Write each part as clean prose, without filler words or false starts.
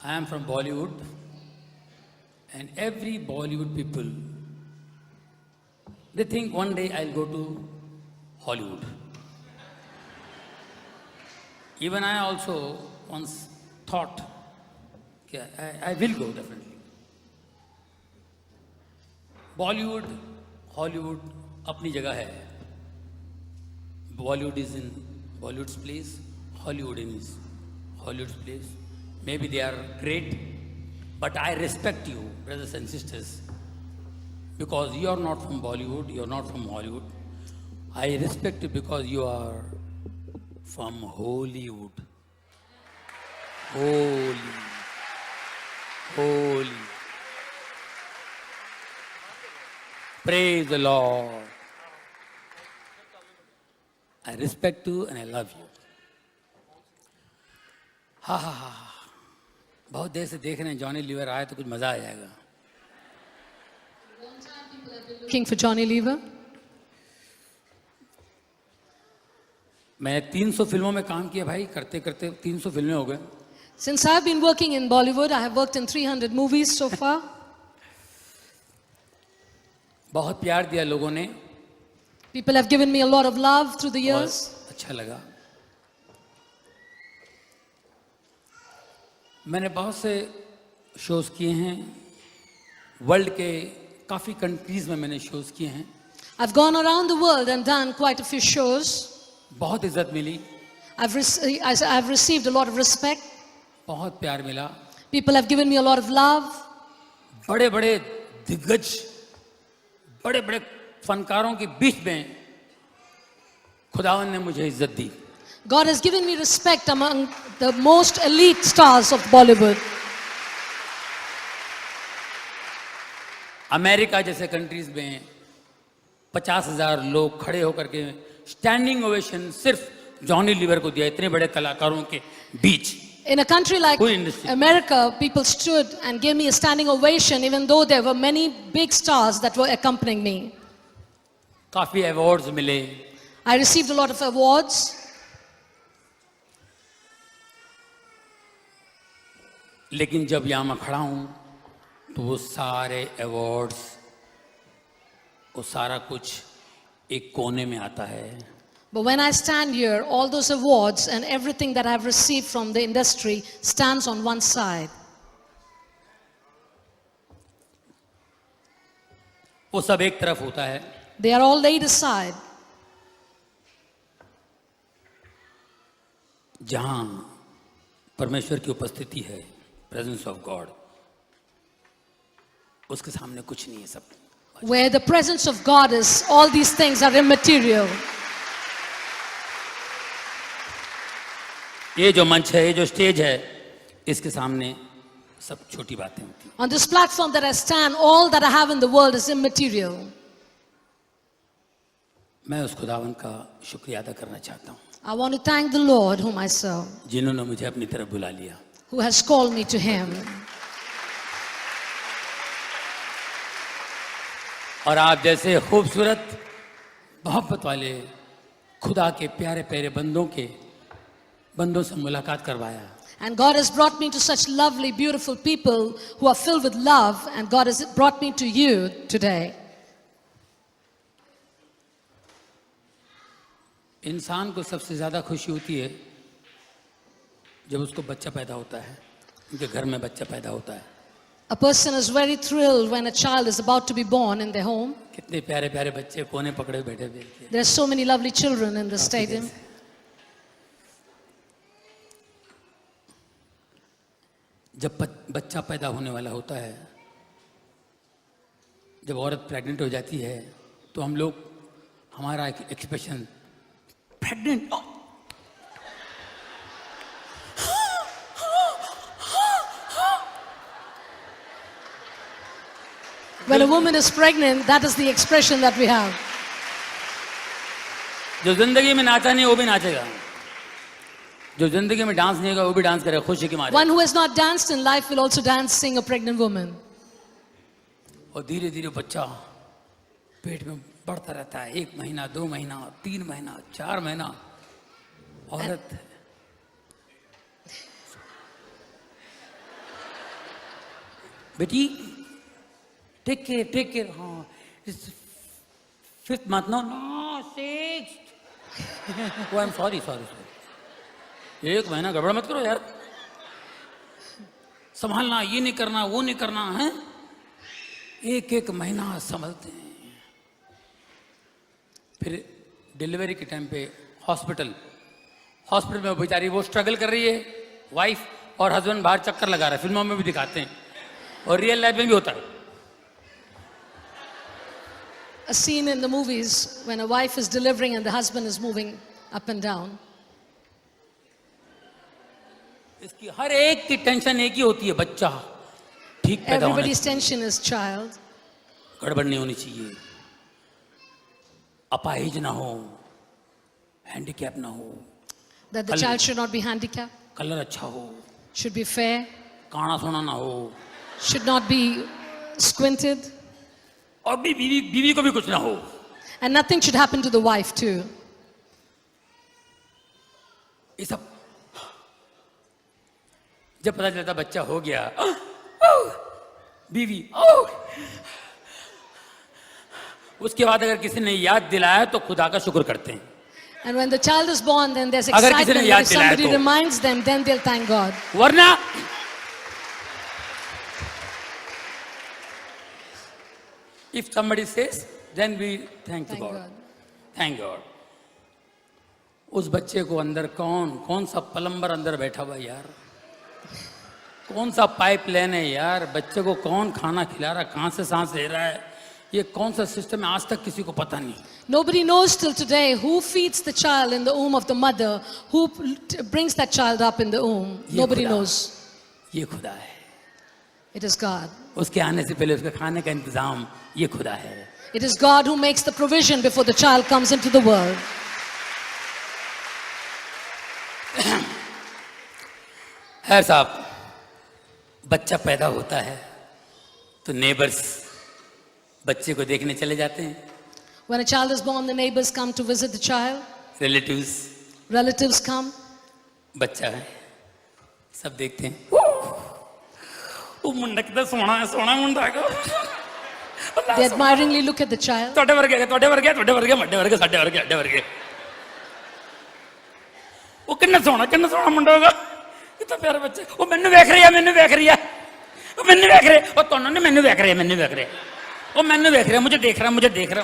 I am from Bollywood, and every Bollywood people, they think one day I'll go to Hollywood. Even I also once thought, okay, I will go definitely. Bollywood, Hollywood, अपनी जगह है. Bollywood is in Bollywood's place, Hollywood is Hollywood's place. Maybe they are great, but I respect you, brothers and sisters, because you are not from Bollywood, you are not from Hollywood. I respect you because you are from Hollywood. Holy. Praise the Lord. I respect you and I love you. हा. बहुत देर से देख रहे हैं Johnny liver आए तो कुछ मजा आ जाएगा. Looking for Johnny Lever. मैं 300 फिल्मों में काम किया भाई, करते करते 300 फिल्में हो गए. Since I've been working in Bollywood, I have worked in 300 movies so far. बहुत प्यार दिया लोगों ने. People have given me a lot of love through the years. अच्छा लगा. मैंने बहुत से शोज किए हैं. वर्ल्ड के काफ़ी कंट्रीज में मैंने शोज किए हैं. I've gone around the world and done quite a few shows. बहुत इज्जत मिली. I've received a lot of respect. बहुत प्यार मिला. People have given me a lot of love. बड़े बड़े दिग्गज, बड़े बड़े फनकारों के बीच में खुदावन ने मुझे इज्जत दी. God has given me respect among the most elite stars of Bollywood. America जैसे कंट्रीज में 50,000 लोग खड़े होकर के स्टैंडिंग ओवेशन सिर्फ जॉनी लीवर को दिया, इतने बड़े कलाकारों के बीच. In a country like America, people stood and gave me a standing ovation even though there were many big stars that were accompanying me. काफी अवार्ड्स मिले. I received a lot of awards. लेकिन जब यहाँ मैं खड़ा हूँ तो वो सारे अवार्ड्स, वो सारा कुछ एक कोने में आता है. But when I stand here, all those awards and everything that I've received from the industry stands on one side. वो सब एक तरफ होता है. They are all laid aside. जहाँ परमेश्वर की उपस्थिति है, प्रेजेंस ऑफ गॉड, उसके सामने कुछ नहीं है सब. Where the presence of God is, all these things are immaterial. ये जो मंच है, ये जो स्टेज है, इसके सामने सब छोटी बातें होती हैं. On this platform that I stand, all that I have in the world is immaterial. मैं उस खुदावन का शुक्रिया अदा करना चाहता हूँ. I want to thank the Lord whom I serve, जिन्होंने मुझे अपनी तरफ बुला लिया. who has called me to Him. और आप जैसे खूबसूरत मोहब्बत वाले खुदा के प्यारे प्यारे बंदों से मुलाकात करवाया. And God has brought me to such lovely, beautiful people who are filled with love, and God has brought me to you today. इंसान को सबसे ज़्यादा खुशी होती है जब उसको बच्चा पैदा होता है, उनके घर में बच्चा पैदा होता है. A person is very thrilled when a child is about to be born in their home. कितने प्यारे प्यारे बच्चे कोने पकड़े बैठे हुए थे. There are so many lovely children in the stadium. जब बच्चा पैदा होने वाला होता है, जब औरत प्रेग्नेंट हो जाती है, तो हम लोग, हमारा expression pregnant, When a woman is pregnant, that is the expression that we have. जो जिंदगी में नाचा नहीं वो भी नाचेगा, जो जिंदगी में डांस नहीं होगा वो भी डांस करेगा खुशी के मारे. One who has not danced in life will also dance, sing a pregnant woman. और धीरे धीरे बच्चा पेट में बढ़ता रहता है. 1 महीना, 2 महीना, 3 महीना, 4 महीना. औरत बेटी टेक केयर हाँ fifth month no sixth I am sorry एक महीना गड़बड़ मत करो यार, संभालना, ये नहीं करना वो नहीं करना है, एक एक महीना संभलते हैं। फिर डिलीवरी के टाइम पे हॉस्पिटल में बेचारी वो स्ट्रगल कर रही है, वाइफ और हस्बैंड बाहर चक्कर लगा रहे हैं, फिल्मों में भी दिखाते हैं और रियल लाइफ में भी होता है। A scene in the movies when a wife is delivering and the husband is moving up and down. इसकी हर एक की टेंशन एक ही होती है, बच्चा ठीक पैदा होना Everybody's चाहिए, tension is child. गड़बड़ नहीं होनी चाहिए, अपाहिज ना हो, हैंडीकैप ना हो, That the child should not be handicapped, colour अच्छा हो, should be fair, काना सोना ना हो, should not be squinted, और भी बीवी को भी कुछ ना हो। and nothing should happen to the wife too. ये सब जब पता चलता बच्चा हो गया, बीवी उसके बाद अगर किसी ने याद दिलाया तो खुदा का शुक्र करते हैं। And when the child is born, then there's अगर किसी excitement. ने याद If somebody दिलाया तो। reminds them, then they'll thank God. वरना if somebody says, then we thank Thank God. God. Thank God. उस बच्चे को अंदर कौन सा प्लम्बर अंदर बैठा हुआ यार, कौन सा पाइप लाइन है यार, बच्चे को कौन खाना खिला रहा, कहाँ से सांस ले रहा है, ये कौन सा सिस्टम है, आज तक किसी को पता नहीं। Nobody knows till today who feeds the child in the womb of the mother, who brings that child up in the womb. Nobody knows. ये खुदा है, It is God. उसके आने से पहले उसके खाने का इंतजाम ये खुदा है। It is God who makes the provision before the child comes into the world. है साहब, बच्चा पैदा होता है तो नेबर्स बच्चे को देखने चले जाते हैं, When a child is born, the neighbors come to visit the child. Relatives, Relatives come. बच्चा है, सब देखते हैं, वो मुंडा कितना सोना है, सोना मुंडा है, They admiringly look at the child. ਤੁਹਾਡੇ ਵਰਗੇ ਵੱਡੇ ਵਰਗੇ ਸਾਡੇ ਵਰਗੇ ਅੱਡੇ ਵਰਗੇ, ਉਹ ਕਿੰਨਾ ਸੋਹਣਾ ਮੁੰਡਾ ਹੋਗਾ, ਕਿੰਨਾ ਪਿਆਰਾ ਬੱਚਾ, ਉਹ ਮੈਨੂੰ ਵੇਖ ਰਿਹਾ, ਉਹ ਮੈਨੂੰ ਵੇਖ ਰਿਹਾ, ਉਹ ਤੁਹਾਨੂੰ ਨਹੀਂ ਮੈਨੂੰ ਵੇਖ ਰਿਹਾ, ਉਹ ਮੈਨੂੰ ਵੇਖ ਰਿਹਾ, मुझे देख रहा।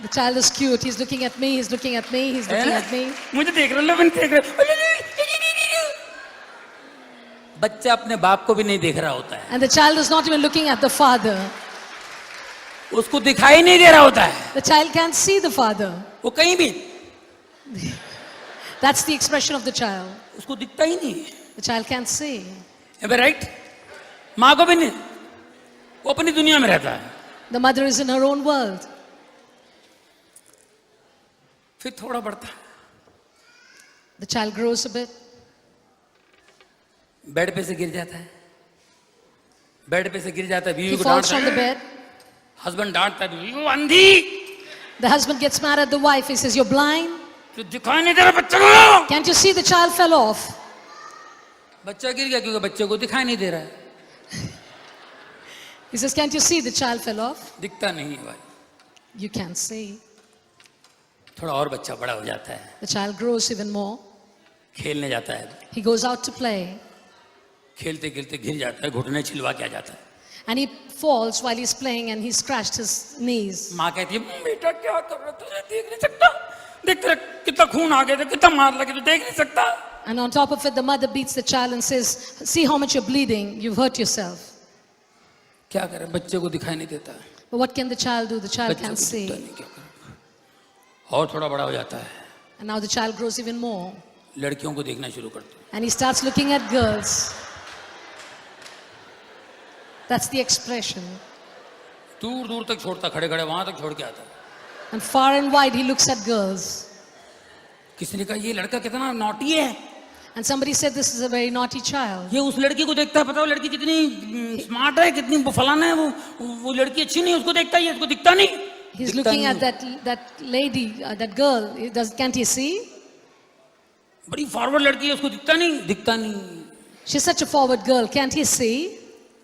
The child is cute. He's looking at me. He's looking at me. He's looking at me. मुझे देख रहा। बच्चा अपने बाप को भी नहीं देख रहा होता है, And the child is not even looking at the father. उसको दिखाई नहीं दे रहा होता है, The child can't see the father. वो कहीं भी, That's the expression of the child. उसको दिखता ही नहीं है। The child can't see. Right, माँ को भी नहीं, वो अपनी दुनिया में रहता है। The mother is in her own world. फिर थोड़ा बढ़ता है, The child grows a bit. Bed पे से गिर जाता है, बीवी He को falls डांटता from the है, bed. हस्बैंड डांटता है, बीवी को अंधी, The husband gets mad at the wife. He says, "You're blind. तो दिखाई नहीं दे रहा बच्चे को। Can't you see the child fell off?" बच्चा गिर गया क्योंकि बच्चे को दिखाई नहीं दे रहा है, He says, "Can't you see the child fell off?" दिखता नहीं है भाई। You can't see. थोड़ा और बच्चा बड़ा हो जाता है, The child grows even more. खेलने जाता है, He goes out to play. खेलते खेलते गिर जाता है, घुटने छिलवा के आ जाता है। And he falls while he's playing and he scratched his knees. माँ कहती है, बेटा क्या कर रहा, तुझे देख नहीं सकता, देख तेरा कितना खून आ गया था, कितना मार लगे, तू देख नहीं सकता। And on top of it, the mother beats the child and says, "See how much you're bleeding. You've hurt yourself." क्या करे, बच्चे को दिखाई नहीं देता है, But what can the child do? The child बच्चे को can't दिखता see. नहीं, क्या करे। और थोड़ा बड़ा हो जाता है, And now the child grows even more. लड़कियों को देखना शुरू करता है, And he starts looking at girls. That's the expression. दूर दूर तक छोड़ता, खड़े खड़े वहां तक छोड़ के आता है। And far and wide, he looks at girls. किसी ने कहा ये लड़का कितना नॉटी है, And somebody said, "This is a very naughty child." ये उस लड़की को देखता है, पता वो लड़की कितनी स्मार्ट है, कितनी फलाना है, वो लड़की अच्छी नहीं है, उसको देखता है, ये उसको दिखता नहीं। He's दिखता looking नहीं at that lady, that girl. Can't he see? बड़ी फॉरवर्ड लड़की है, उसको दिखता नहीं। She's such a forward girl. Can't he see?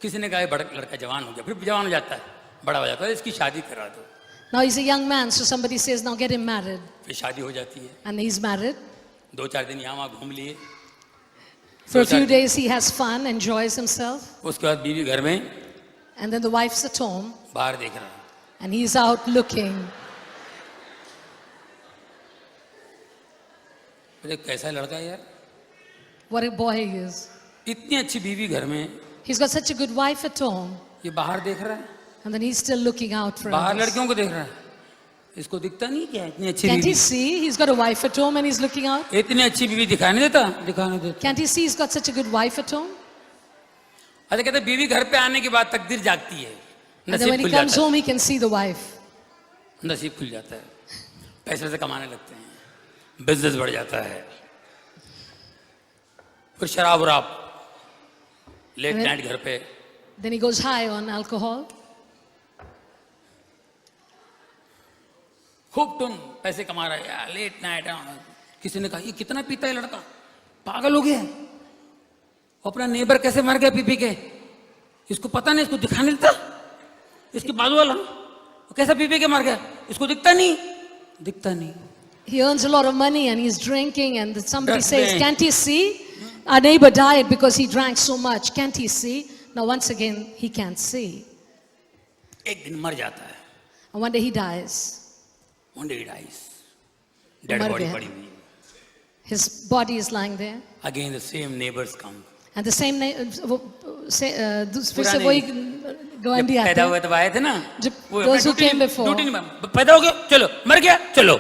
किसी ने कहा ये बड़ा लड़का जवान हो गया, फिर जवान हो जाता है, बड़ा हो जाता है, इसकी शादी करा दो। Now he's a young man, so somebody says, now get him married. फिर शादी हो जाती है, And he's married. 2-4 दिन यहाँ वहाँ घूम लिए, For a few days he has fun, enjoys himself. उसके बाद बीवी घर में And then the wife's at home बाहर देख रहा है, and he's out looking. बोले कैसा लड़का है यार, What a boy he is. इतनी अच्छी बीवी घर में, He's got such a good wife at home. ये बाहर देख रहा है, And then he's still looking out for बाहर others. लड़कियों को देख रहा है, इसको दिखता नहीं क्या इतनी अच्छी Can't he बीवी, see? He's got a wife at home and he's looking out. इतनी अच्छी बीवी दिखाई नहीं देता। Can't he see he's got such a good wife at home? अच्छा कहते हैं, बीवी घर पे आने के बाद तकदीर जागती है, And then when नसीब he खुल comes जाता home, he can see the wife. है, नसीब खुल जाता है, पैसे से कमाने लगते हैं, बिजनेस बढ़ जाता है, फिर शराब वराब, लेट अरे। नाइट घर पे, Then he goes high on alcohol. खूब तुम पैसे कमा रहा है यार, लेट नाइट। किसी ने कहा ये कितना पीता है लड़का, पागल हो गया है, अपना नेबर कैसे मर गया पी पी के, इसको पता नहीं, इसको दिखा नहीं देता, इसके बाजू वाला कैसा पी पी के मर गया, इसको दिखता नहीं। He earns a lot of money and he's drinking, and somebody That's says, right. can't he see? Our neighbor died because he drank so much. Can't he see? Now, once again, he can't see. एक दिन मर जाता है, And one day he dies. one day he dies, dead मर body गया। पड़ी हुई, His body is lying there. Again the same neighbours come, And the same फिर से पुराने- वही गवांडी आते पैदा हैं. हुए तो आए थे ना, वो those who duty came before. Duty नहीं, पैदा हो गया चलो, मर गया चलो,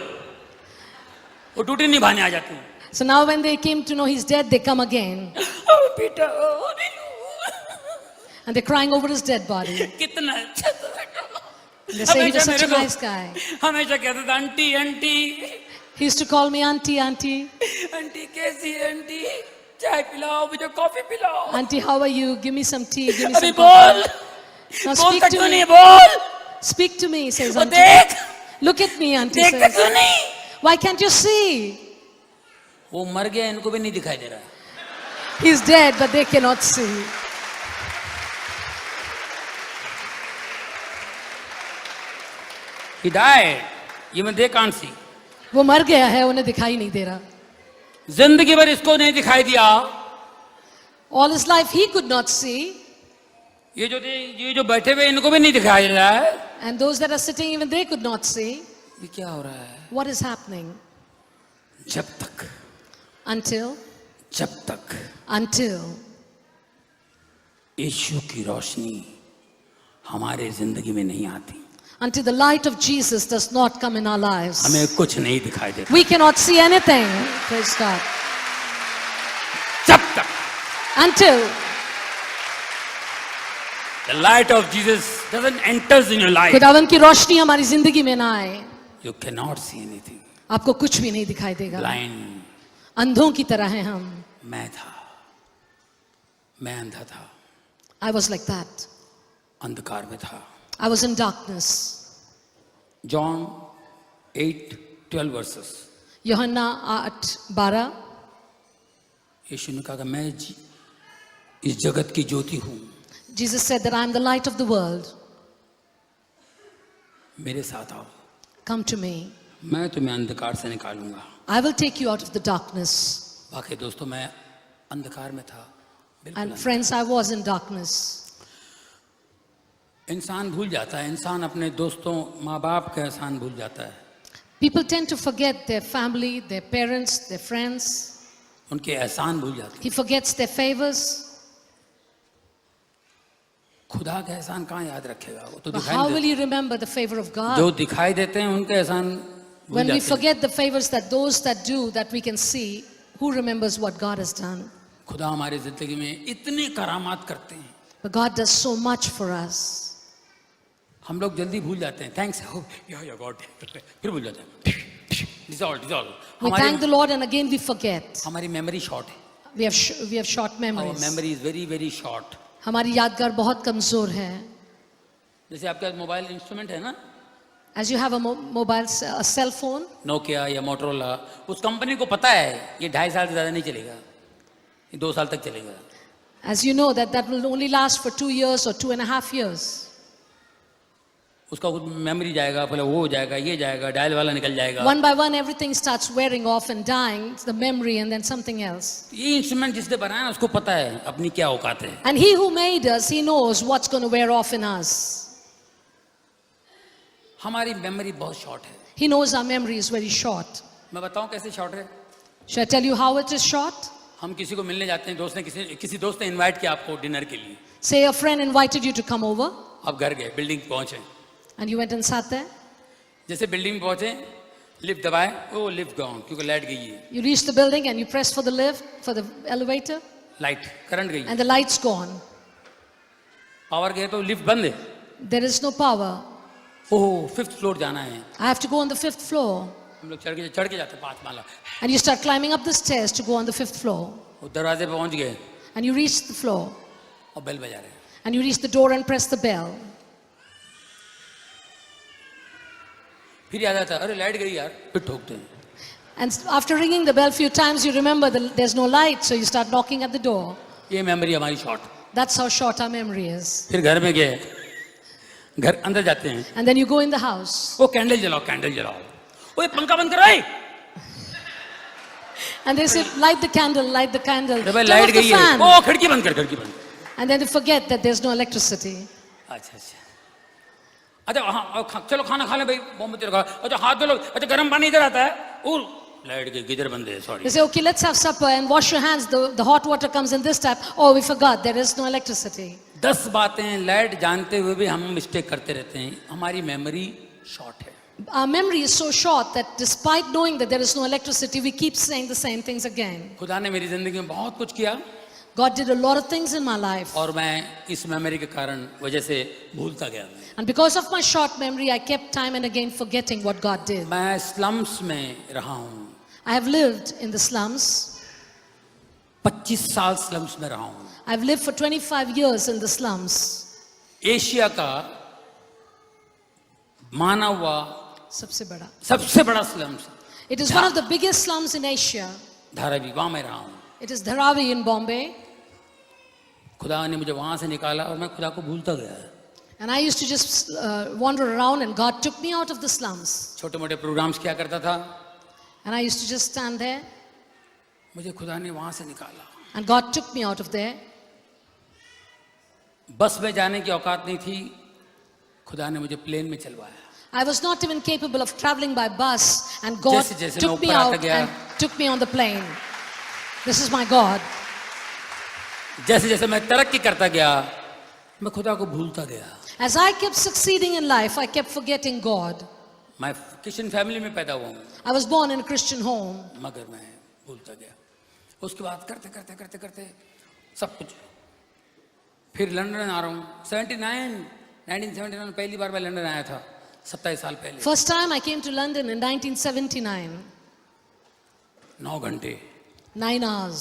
वो ड्यूटी निभाने आ जाते हैं। So now when they came to know he's dead, they come again. बेटा And they're crying over his dead body. कितना अच्छा था बेटा, They say he was हमेशा such a मेरे को- nice guy. हमेशा कहता था aunty aunty He used to call me auntie, auntie. Aunty कैसी है आंटी, चाय पिलाओ मुझे, कॉफी पिलाओ, Auntie, how are you? Give me some tea. Give me अभी some बोल, coffee. Now बोल speak तक to क्यों me. नहीं, बोल, Speak to me, says वो auntie. देख Look at me, auntie देख तक says. क्यों नहीं, Why can't you see? वो मर गया, इनको भी नहीं दिखाई दे रहा है। He's dead, but they cannot see. He died, even they can't see. वो मर गया है, उन्हें दिखाई नहीं दे रहा. जिंदगी भर इसको नहीं दिखाई दिया, All his life he could not see, ये जो बैठे हुए इनको भी नहीं दिखाई दे रहा है। and those that are sitting, even they could not see. ये क्या हो रहा है? What is happening? जब तक Until यीशु की रोशनी हमारे जिंदगी में नहीं आती, the light of Jesus does not come in our lives. हमें कुछ नहीं दिखाई देता। We cannot see anything. Praise God. जब तक Until the light of Jesus doesn't enters in your life, खुदावन की रोशनी हमारी जिंदगी में ना आए, you cannot see anything. आपको कुछ भी नहीं दिखाई देगा. Blind, अंधों की तरह हैं हम. मैं अंधा था, I was like that. अंधकार में था। I was in darkness. John 8:12 verses, यूहन्ना 8:12. यीशु ने कहा कि मैं इस जगत की ज्योति हूं, Jesus said that I am the light of the world. मेरे साथ आओ, Come to me. मैं तुम्हें अंधकार से निकालूंगा। I will take you out of the darkness. वाकई दोस्तों, मैं अंधकार में था, बिल्कुल And अंधकार। friends, I was in darkness. इंसान भूल जाता है, इंसान अपने दोस्तों माँ बाप का एहसान भूल जाता है, People tend to forget their family, their parents, their friends. उनके एहसान भूल जाते He हैं। forgets their favors. खुदा का एहसान कहाँ याद रखेगा, वो तो But दिखाई how नहीं will देता। you remember the favor of God? जो दिखाई देते हैं उनके एहसान भूल When we जाते हैं। forget the favors that those that do, that we can see, who remembers what God has done? खुदा हमारी जिंदगी में इतने करामात करते हैं, But God does so much for us. हम लोग जल्दी भूल जाते हैं। थैंक्स या गॉड, फिर भूल जाते हैं। Dissolve We thank the Lord and again we forget. हमारी मेमोरी शॉर्ट है, We have short our memories. Memory is very very short. हमारी यादगार बहुत कमजोर है. जैसे आपका मोबाइल इंस्ट्रूमेंट है ना, As you have a cell phone, Nokia या मोटरोला, उस कंपनी को पता है ये 2.5 साल से ज़्यादा नहीं चलेगा, ये 2 साल तक चलेगा। As you know that that will only last for 2 years or 2.5 years. उसका कुछ मेमोरी जाएगा, पहले वो हो जाएगा, ये जाएगा, डायल वाला निकल जाएगा। One by one everything starts wearing off and dying. It's the memory and then something else. ये इंस्ट्रूमेंट जिसने बनाया ना उसको पता है अपनी क्या औकात है। And he who made us, he knows what's going to wear off in us. हमारी मेमोरी बहुत शॉर्ट है। He knows our memory is very short. मैं बताऊं कैसे शॉर्ट है? Shall I tell you how it is short? हम किसी को मिलने जाते हैं, दोस्त ने किसी दोस्त ने इनवाइट किया आपको डिनर के लिए। Say a friend invited you to come over आप घर गए, बिल्डिंग पहुंचे, and you went and sat there. जैसे बिल्डिंग में पहुंचे, लिफ्ट दबाए, ओ लिफ्ट गॉन क्योंकि लाइट गई है। You reach the building and you press for the lift, for the elevator, light current गई, and the light's gone. Power गए तो लिफ्ट बंद है। There is no power. Oh 5th floor जाना है, I have to go on the 5th floor. हम लोग चढ़ के जाते 5 माला, And you start climbing up the stairs to go on the 5th floor. वो दरवाजे पे पहुंच गए And you reach the floor. और बेल बजा रहे हैं। And you reach the door and press the bell. फिर याद आता है, अरे लाइट गई यार, फिर ठोकते हैं। And after ringing the bell few times, you remember that there's no light, so you start knocking at the door. ये मेमोरी हमारी short. That's how short our memory is. फिर घर में गए, घर अंदर जाते हैं, And then you go in the house. वो कैंडल जलाओ, कैंडल जलाओ, ओए पंखा बंद करो, And they say, light the candle, light the candle. अरे भाई Turn लाइट off the गई है, fan. ओ खिड़की बंद कर, खिड़की बंद। And then they forget that there's no electricity. अच्छा अच्छा, अच्छा हाँ चलो खाना खा ले भाई, मोमबत्ती रखा, अच्छा हाथ धो लो, अच्छा गर्म पानी इधर आता है, और लाइट गई, किधर बंद है, sorry. They say, okay, let's have supper and wash your hands. The hot water comes in this tap. Oh, we forgot, there is no electricity. 10 बातें लाइट जानते हुए भी हम मिस्टेक करते रहते हैं, हमारी मेमोरी शॉर्ट है। Our memory is so short that despite knowing that there is no electricity, we keep saying the same things again. खुदा ने मेरी जिंदगी में बहुत कुछ किया God did a lot of things in my life. और मैं इस मेमोरी के कारण वजह से भूलता गया। And because of my short memory, I kept time and again forgetting what God did. मैं स्लम्स में रहा हूँ, I have lived in the slums. 25 साल स्लम्स में रहा हूँ। I've lived for 25 years in the slums. Asia का माना हुआ सबसे बड़ा slums It is one of the biggest slums in Asia. Dharavi, वहां मैं रहा हूँ। It is Dharavi in Bombay. खुदा ने मुझे वहां से निकाला और मैं खुदा को भूलता गया। And I used to just wander around and God took me out of the slums. छोटे मोटे प्रोग्राम्स क्या करता था, And I used to just stand there. मुझे खुदा ने वहां से निकाला। And God took me out of there. बस में जाने की औकात नहीं थी, खुदा ने मुझे प्लेन में चलवाया। I was not even capable of traveling by bus, and God जैसे took me मैं ऊपर आता out गया, and took me on the plane. This is my God. जैसे जैसे मैं तरक्की करता गया, मैं खुदा को भूलता गया। As I kept succeeding in life, I kept forgetting God. मैं क्रिश्चियन फैमिली में पैदा हुआ हूँ, I was born in a Christian home. मगर मैं भूलता गया। उसके बाद करते करते करते करते सब कुछ, फिर लंदन आ रहा हूँ। 1979 पहली बार मैं लंदन आया था, 27 साल पहले। First time I came to London in 1979. 9 घंटे, 9 hours.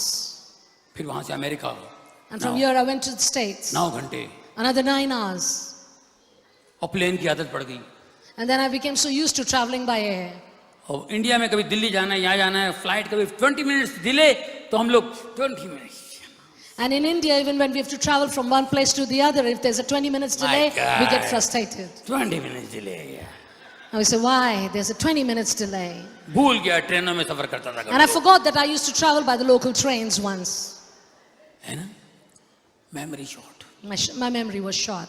फिर वहां से America, And from here I went to the States. 9 घंटे, Another 9 hours. और प्लेन की आदत पड़ गई। And then I became so used to traveling by air. और इंडिया में कभी दिल्ली जाना है, यहाँ जाना है, फ्लाइट कभी 20 मिनट्स डिले, तो हम लोग 20 minutes. And in India, even when we have to travel from one place to the other, if there's a 20 minutes delay, we get frustrated. 20 minutes delay. And we say, why? There's a 20 minutes delay. भूल गया ट्रेनों में सफर करता था। And I forgot that I used to travel by the local trains once. है ना, memory short. My memory was short.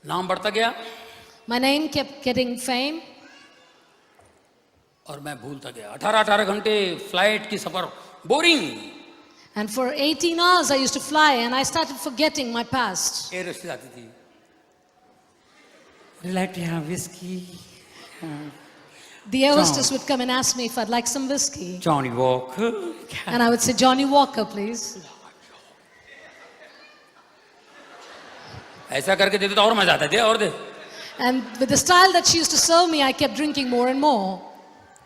नाम बढ़ता गया My name kept getting fame. और मैं भूलता गया। 18 घंटे फ्लाइट की सफर boring. And for 18 hours I used to fly and I started forgetting my past. Air hostess आती थी, रिलैक्स यहाँ whisky, The air hostess would come and ask me if I'd like some whiskey. Johnny walker, And I would say, Johnny Walker, please. ऐसा करके देते तो और मजा आता, दे और दे। And with the style that she used to serve me, I kept drinking more and more.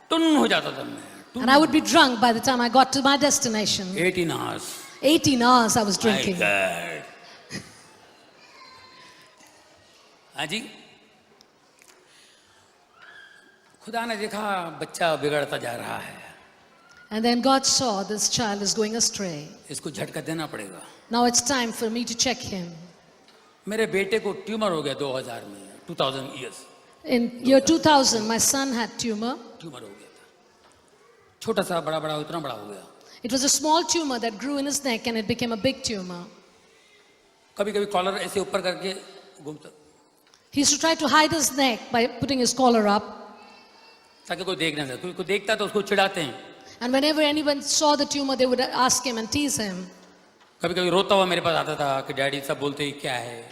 टुन हो जाता था मैं। And I would be drunk by the time I got to my destination. 18 hours। 18 hours I was drinking. My God। हाँ जी, खुदा ने देखा बच्चा बिगड़ता जा रहा है। And then God saw this child is going astray. इसको झटका देना पड़ेगा। Now it's time for me to check him. मेरे बेटे को ट्यूमर हो गया 2000 में, 2000 years In year 2000, my son had tumor. Tumour हो गया था, छोटा सा बड़ा बड़ा इतना बड़ा हो गया। It was a small tumor that grew in his neck and it became a big tumor. कभी कभी कॉलर ऐसे ऊपर करके घूमता He used to try to hide his neck by putting his collar up. ताकि कोई देख ना सके, कोई देखता तो उसको चिढ़ाते हैं। And whenever anyone saw the tumor, they would ask him and tease him. कभी कभी रोता हुआ मेरे पास आता था कि डैडी सब बोलते ही क्या है।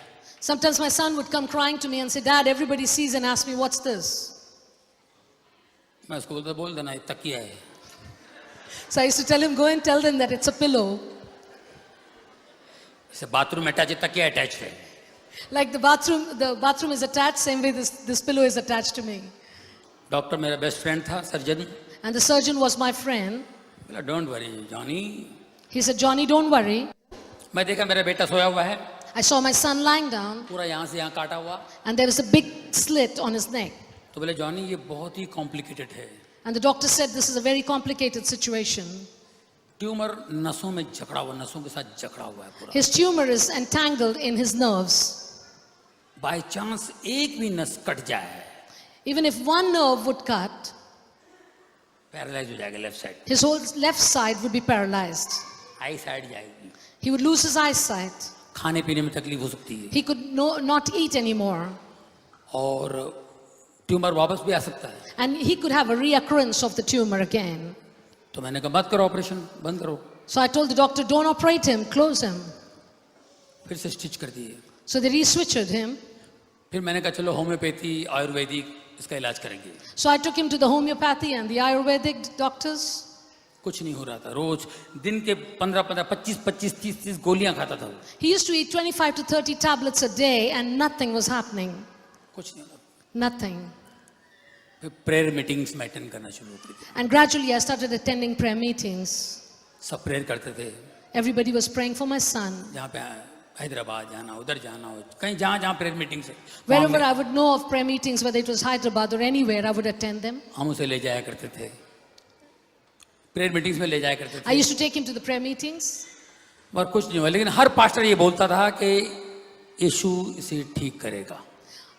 Sometimes my son would come crying to me and say, Dad, everybody sees and ask me, what's this? मैं उसको बोलता बोल देना ये तकिया है। So I used to tell him, go and tell them that it's a pillow. जैसे bathroom में अटैच तकिया अटैच है। Like the bathroom is attached, same way this pillow is attached to me. Doctor मेरा best friend था, surgeon. And the surgeon was my friend. बोला don't worry Johnny. He said, Johnny, don't worry. मैं देखा मेरा बेटा सोया हुआ है, I saw my son lying down पूरा यहाँ से यहाँ काटा हुआ। and there was a big slit on his neck. तो बोले जॉनी ये बहुत ही कॉम्प्लिकेटेड है। And the doctor said, this is a very complicated situation. Tumour नसों में जकड़ा हुआ, नसों के साथ जकड़ा हुआ है पूरा। His tumor is entangled in his nerves. By chance एक भी नस कट जाए, Even if one nerve would cut, paralyse हो जाएगा left side, his whole left side would be paralyzed. I side जाएगी। He would lose his eyesight. खाने पीने में तकलीफ हो सकती है, He could not eat anymore. और ट्यूमर वापस भी आ सकता है। And he could have a reoccurrence of the tumor again. तो मैंने कहा मत करो ऑपरेशन, बंद करो। So I told the doctor, don't operate him, close him. फिर से स्टिच कर दिए। So they re-switched him. फिर मैंने कहा चलो होम्योपैथी आयुर्वेदिक इसका इलाज करेंगे। So I took him to the homeopathy and the Ayurvedic doctors. कुछ नहीं हो रहा था, रोज दिन के 15-15, 25-25, 30-30 गोलियां खाता था वो। He used to eat 25 to 30 tablets a day and nothing was happening. कुछ नहीं हो रहा। Nothing. फिर प्रेयर मीटिंग्स में अटेंड करना शुरू हो गई। And gradually I started attending prayer meetings. सब प्रेयर करते थे। Everybody was praying for my son. जहाँ पे हैदराबाद जाना, उधर जाना हो, कहीं जहाँ जहाँ प्रेयर मीटिंग्स है, Wherever I would know of prayer meetings, whether it was Hyderabad or anywhere, I would attend them. हम उसे ले जाया करते थे, प्रेयर मीटिंग्स में ले जाया करते I थे। used to take him to the prayer meetings. और कुछ नहीं हुआ, लेकिन हर पास्टर ये बोलता था कि यीशु इसे ठीक करेगा।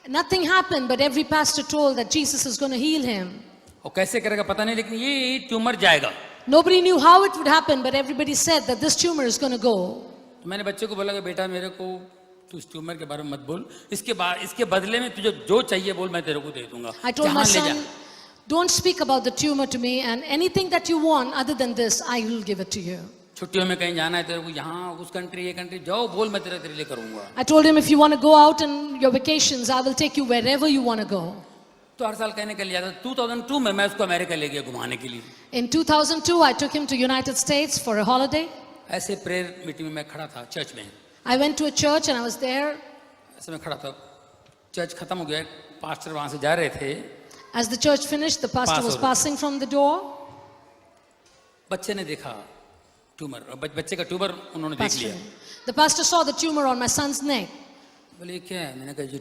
Nothing happened, but every pastor told that Jesus is going to heal him. और कैसे करेगा पता नहीं, लेकिन ये ट्यूमर जाएगा। Nobody knew how it would happen, but everybody said that this tumor is going to go. तो मैंने बच्चे को बोला कि बेटा मेरे को तू इस ट्यूमर के बारे में मत बोल, इसके बदले में तुझे जो चाहिए बोल मैं तेरे को दे दूंगा। I told my जहाँ ले जा। son, don't speak about the tumor to me, and anything that you want other than this, I will give it to you. छुट्टियों में कहीं जाना है तेरे को, यहाँ उस कंट्री ये कंट्री जाओ, बोल मैं तेरे लिए करूंगा। I told him, if you want to go out on your vacations, I will take you wherever you want to go. तो हर साल कहने के लिए जाता। 2002 में मैं उसको अमेरिका ले गया घुमाने के लिए। In 2002, I took him to United States for a holiday. ऐसे प्रेयर मीटिंग में मैं खड़ा था चर्च में, I went to a church and I was there. ऐसे में खड़ा था, चर्च खत्म हो गया, पास्टर वहां से जा रहे थे। As the church finished, the pastor was passing from the door. बच्चे ने देखा ट्यूमर, बच्चे का ट्यूमर उन्होंने देख लिया। The pastor saw the tumor on my son's neck. बोले ये क्या है? मैंने कहा ये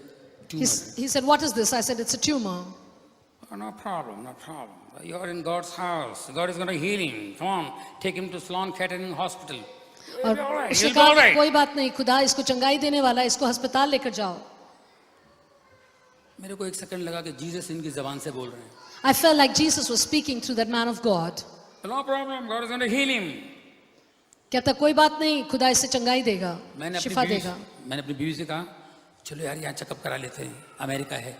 He tumour. said, what is this? I said, it's a tumor. No problem, no problem. You are in God's house. God is going to heal him. Come on, take him to Sloan Kettering Hospital. और उसने कहा कि कोई बात नहीं, खुदा इसको चंगाई देने वाला है, इसको अस्पताल लेकर जाओ। मेरे को एक सेकंड लगा कि जीसस इनकी जबान से बोल रहे हैं। I felt like Jesus was speaking through that man of God. No problem, God is going to heal him. कहता कोई बात नहीं, खुदा इससे चंगाई देगा, शिफा देगा। मैंने अपनी बीवी से कहा चलो यार यहाँ चेकअप करा लेते हैं, अमेरिका है,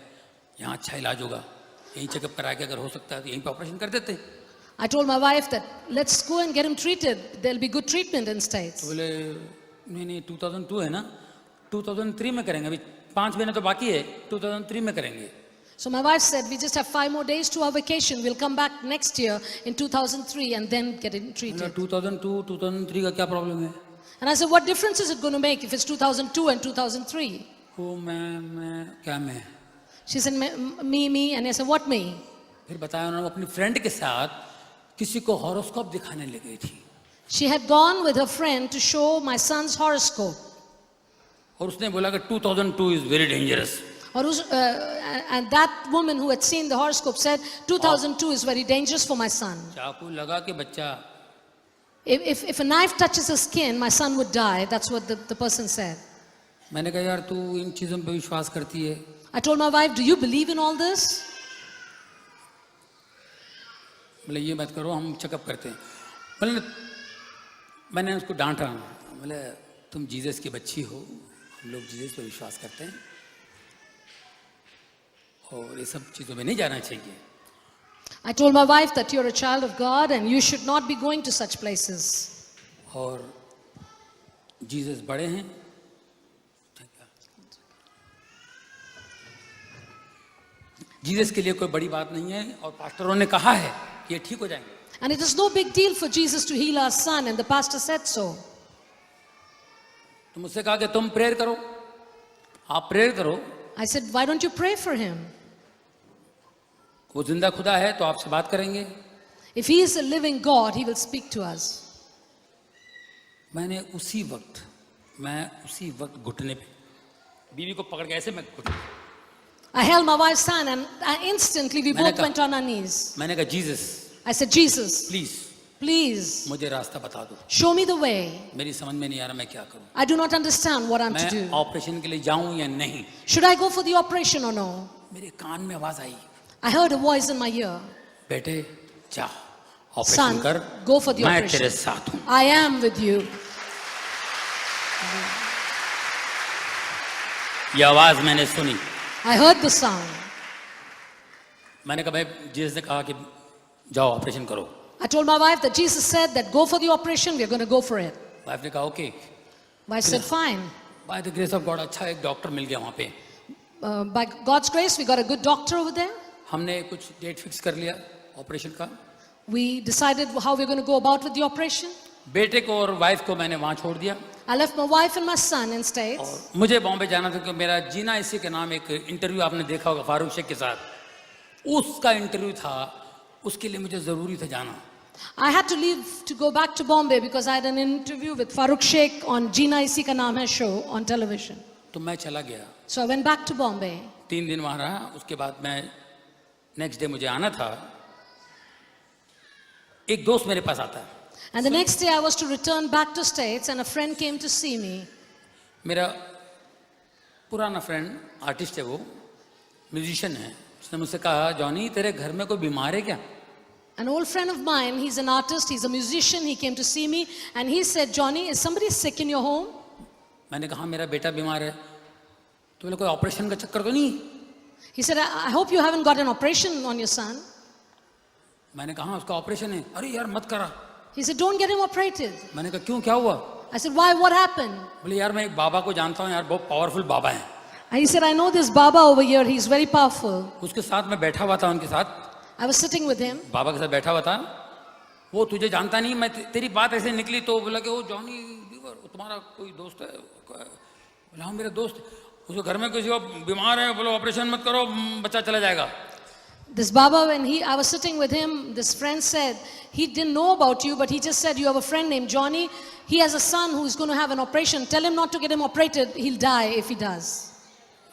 यहाँ अच्छा इलाज होगा, यहीं चेकअप करा के अगर हो सकता है तो यहीं पे ऑपरेशन कर देते। I told my wife that let's go and get him treated. There'll be good treatment in States. तो बोले नहीं 2002 है ना, 2003 में करेंगे, अभी 5 महीने तो बाकी है, 2003 में करेंगे। So my wife said, we just have 5 more days to our vacation. We'll come back next year in 2003 and then get him treated. 2002, 2003 का क्या प्रॉब्लम है? And I said, what difference is it going to make if it's 2002 and 2003? वो मैं क्या मैं? She said, me. And I said, what me? फिर बताया उन्होंने अपनी फ्रेंड के साथ किसी को हॉरोस्कोप दिखाने ले गई थी। She had gone with her friend to show my son's horoscope. और उसने बोला कि 2002 is very dangerous. And that woman who had seen the horoscope said 2002 is very dangerous for my son. चाकू लगा के बच्चा If a knife touches his skin, my son would die. That's what the person said. मैंने कहा यार तू इन चीजों पे विश्वास करती है? I told my wife, do you believe in all this? बोले ये मत करो, हम चेकअप करते हैं। बोले मैंने उसको डांटा, बोले तुम जीसस की बच्ची हो, हम लोग जीसस पे विश्वास करते हैं और ये सब चीज़ों में नहीं जाना चाहिए। I told my wife that you're a child of God and you should not be going to such places. और जीसस बड़े हैं, जीसस के लिए कोई बड़ी बात नहीं है और पास्टरों ने कहा है कि ये ठीक हो जाएंगे। And it is no big deal for Jesus to heal our son, and the pastor said so. तो मुझसे कहा कि तुम प्रेयर करो, आप प्रेयर करो। I said, why don't you pray for him? वो जिंदा खुदा है तो आपसे बात करेंगे। If he is a living God, he will speak to us. मैं उसी वक्त घुटने पे बीवी को पकड़ के ऐसे मैं घुटने, I held my wife's hand and instantly we both went on our knees. मैंने कहा Jesus, I said, Jesus, please मुझे रास्ता बता दो, show me the way. मेरी समझ में नहीं आ रहा मैं क्या करूं, I do not understand what I'm to do. मैं ऑपरेशन के लिए जाऊं या नहीं। Should I go for the operation or no? मेरे कान में आवाज आई, I heard a voice in my ear. बेटे जा ऑपरेशन Son, कर, go for the मैं operation. तेरे साथ हूं। I am with you. ये आवाज मैंने सुनी, I heard the sound. मैंने कहा भाई जीसस ने कहा कि जाओ ऑपरेशन करो। I told my wife that Jesus said that go for the operation, we're going to go for it. Wife ने कहा okay. Wife said, fine. By the grace of God अच्छा एक डॉक्टर मिल गया वहाँ पे। By God's grace, we got a good doctor over there. हमने कुछ date fix कर लिया ऑपरेशन का। We decided how we're going to go about with the operation. बेटे को और वाइफ को मैंने वहाँ छोड़ दिया। I left my wife and my son in States. और मुझे बॉम्बे जाना था क्योंकि मेरा जीना इसी के नाम एक इंटरव्यू आपने देखा होगा फारूक शेख के साथ, उसका इंटरव्यू था, उसके लिए मुझे जरूरी था जाना। I had to leave to go back to Bombay because I had an interview with Farooq Sheikh on Jeena Isi Ka Naam Hai show on television. तो मैं चला गया, So I went back to Bombay. 3 दिन वहाँ रहा। उसके बाद मैं नेक्स्ट डे मुझे आना था। एक दोस्त मेरे पास आता है, And the next day I was to return back to States and a friend came to see me. मेरा पुराना फ्रेंड आर्टिस्ट है, वो म्यूजिशियन है। उसने मुझसे कहा जॉनी तेरे घर में कोई बीमार है क्या? An old friend of mine, he's an artist, he's a musician, he came to see me and he said, Johnny, is somebody sick in your home? मैंने कहा मेरा बेटा बीमार है। तो बोले कोई ऑपरेशन का चक्कर तो नहीं? He said, I hope you haven't got an operation on your son. मैंने कहा उसका ऑपरेशन है। अरे यार मत करा। He said, don't get him operated. मैंने कहा क्यों, क्या हुआ? I said, why, what happened? बोले यार मैं एक बाबा को जानता हूँ यार, बहुत पावरफुल बाबा है। And he said, I know this Baba over here, he's very powerful. उसके साथ मैं बैठा हुआ था, उनके साथ I was sitting with him. बाबा के साथ बैठा हुआ था। वो तुझे जानता नहीं, मैं तेरी बात ऐसे निकली तो बोला कि वो जॉनी तुम्हारा कोई दोस्त है? बोला हाँ मेरा दोस्त। उसके घर में किसी को बीमार है, बोलो ऑपरेशन मत करो, बच्चा चला जाएगा। This Baba, when I was sitting with him, this friend said, he didn't know about you, but he just said, you have a friend named Johnny. He has a son who's going to have an operation. Tell him not to get him operated. He'll die if he does.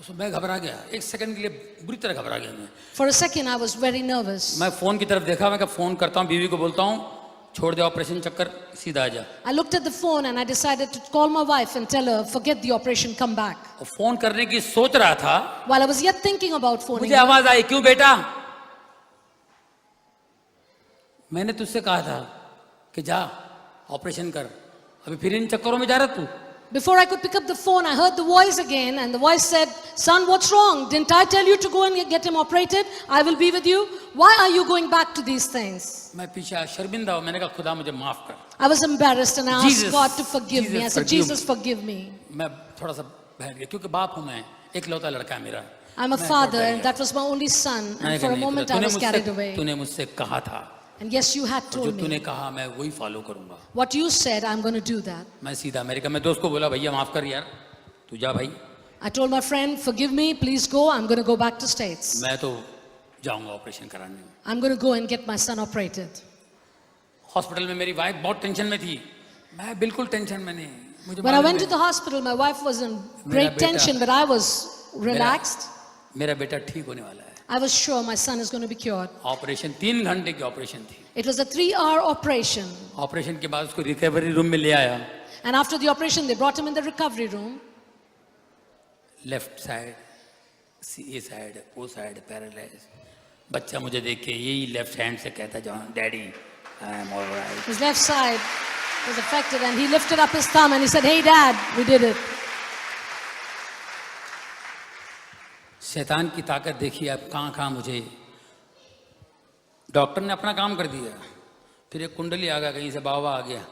तो मैं घबरा गया, एक second के लिए बुरी तरह घबरा गया मैं। For a second, I was very nervous. मैं फोन की तरफ देखा, मैं क्या फोन करता हूँ बीवी को, बोलता हूँ छोड़ दे ऑपरेशन चक्कर, सीधा आ जा। I looked at the phone and I decided to call my wife and tell her, forget the operation, come back. और फोन करने की सोच रहा था, While I was yet thinking about phoning मुझे her, आवाज आई, क्यों बेटा? मैंने तुझसे कहा था कि जा ऑपरेशन कर, अभी फिर इन चक्करों में जा रहा तू। Before I could pick up the phone, I heard the voice again, and the voice said, son, what's wrong? Didn't I tell you to go and get him operated? I will be with you. Why are you going back to these things? मैं पीछे शर्मिंदा हूँ, मैंने कहा खुदा मुझे माफ कर। I was embarrassed and I asked Jesus, God to forgive me. I Jesus, said, forgive Jesus, forgive me. मैं थोड़ा सा बहक गया क्योंकि बाप हूँ मैं, एकलौता लड़का है मेरा। I'm a मैं father, थोड़ा and बहक that was my only son. गया। And for a नहीं, moment, I was carried तूने away. तूने मुझसे कहा था, And yes, you had जो told तूने me. कहा मैं वही फॉलो करूंगा। What you said, I'm going to do that. मैं सीधा अमेरिका में दोस्त को बोला भैया माफ कर यार, तू जा भाई। I told my friend, forgive me, please go. I'm going to go back to States. मैं तो जाऊंगा ऑपरेशन कराने। I'm going to go and get my son operated. Hospital में मेरी वाइफ बहुत टेंशन में थी, मैं बिल्कुल टेंशन में नहीं। मुझे When I मालूम went to है, the hospital, my wife was in मेरा great बेटा- tension, but I was relaxed. मेरा बेटा ठीक होने वाला है। I was sure my son is going to be cured. Operation 3 घंटे की ऑपरेशन थी। It was a 3-hour operation. Operation के बाद उसको रिकवरी रूम में ले आया। And after the operation, they brought him in the recovery room. Left side, ये साइड, वो साइड पैरालाइज। बच्चा मुझे देख के यही लेफ्ट हैंड से कहता John, daddy I am alright. His left side was affected and he lifted up his thumb and he said, "Hey Dad, we did it." शैतान की ताकत देखिए अब कहाँ मुझे। डॉक्टर ने अपना काम कर दिया, फिर एक कुंडली आ गया, कहीं से बाबा आ गया।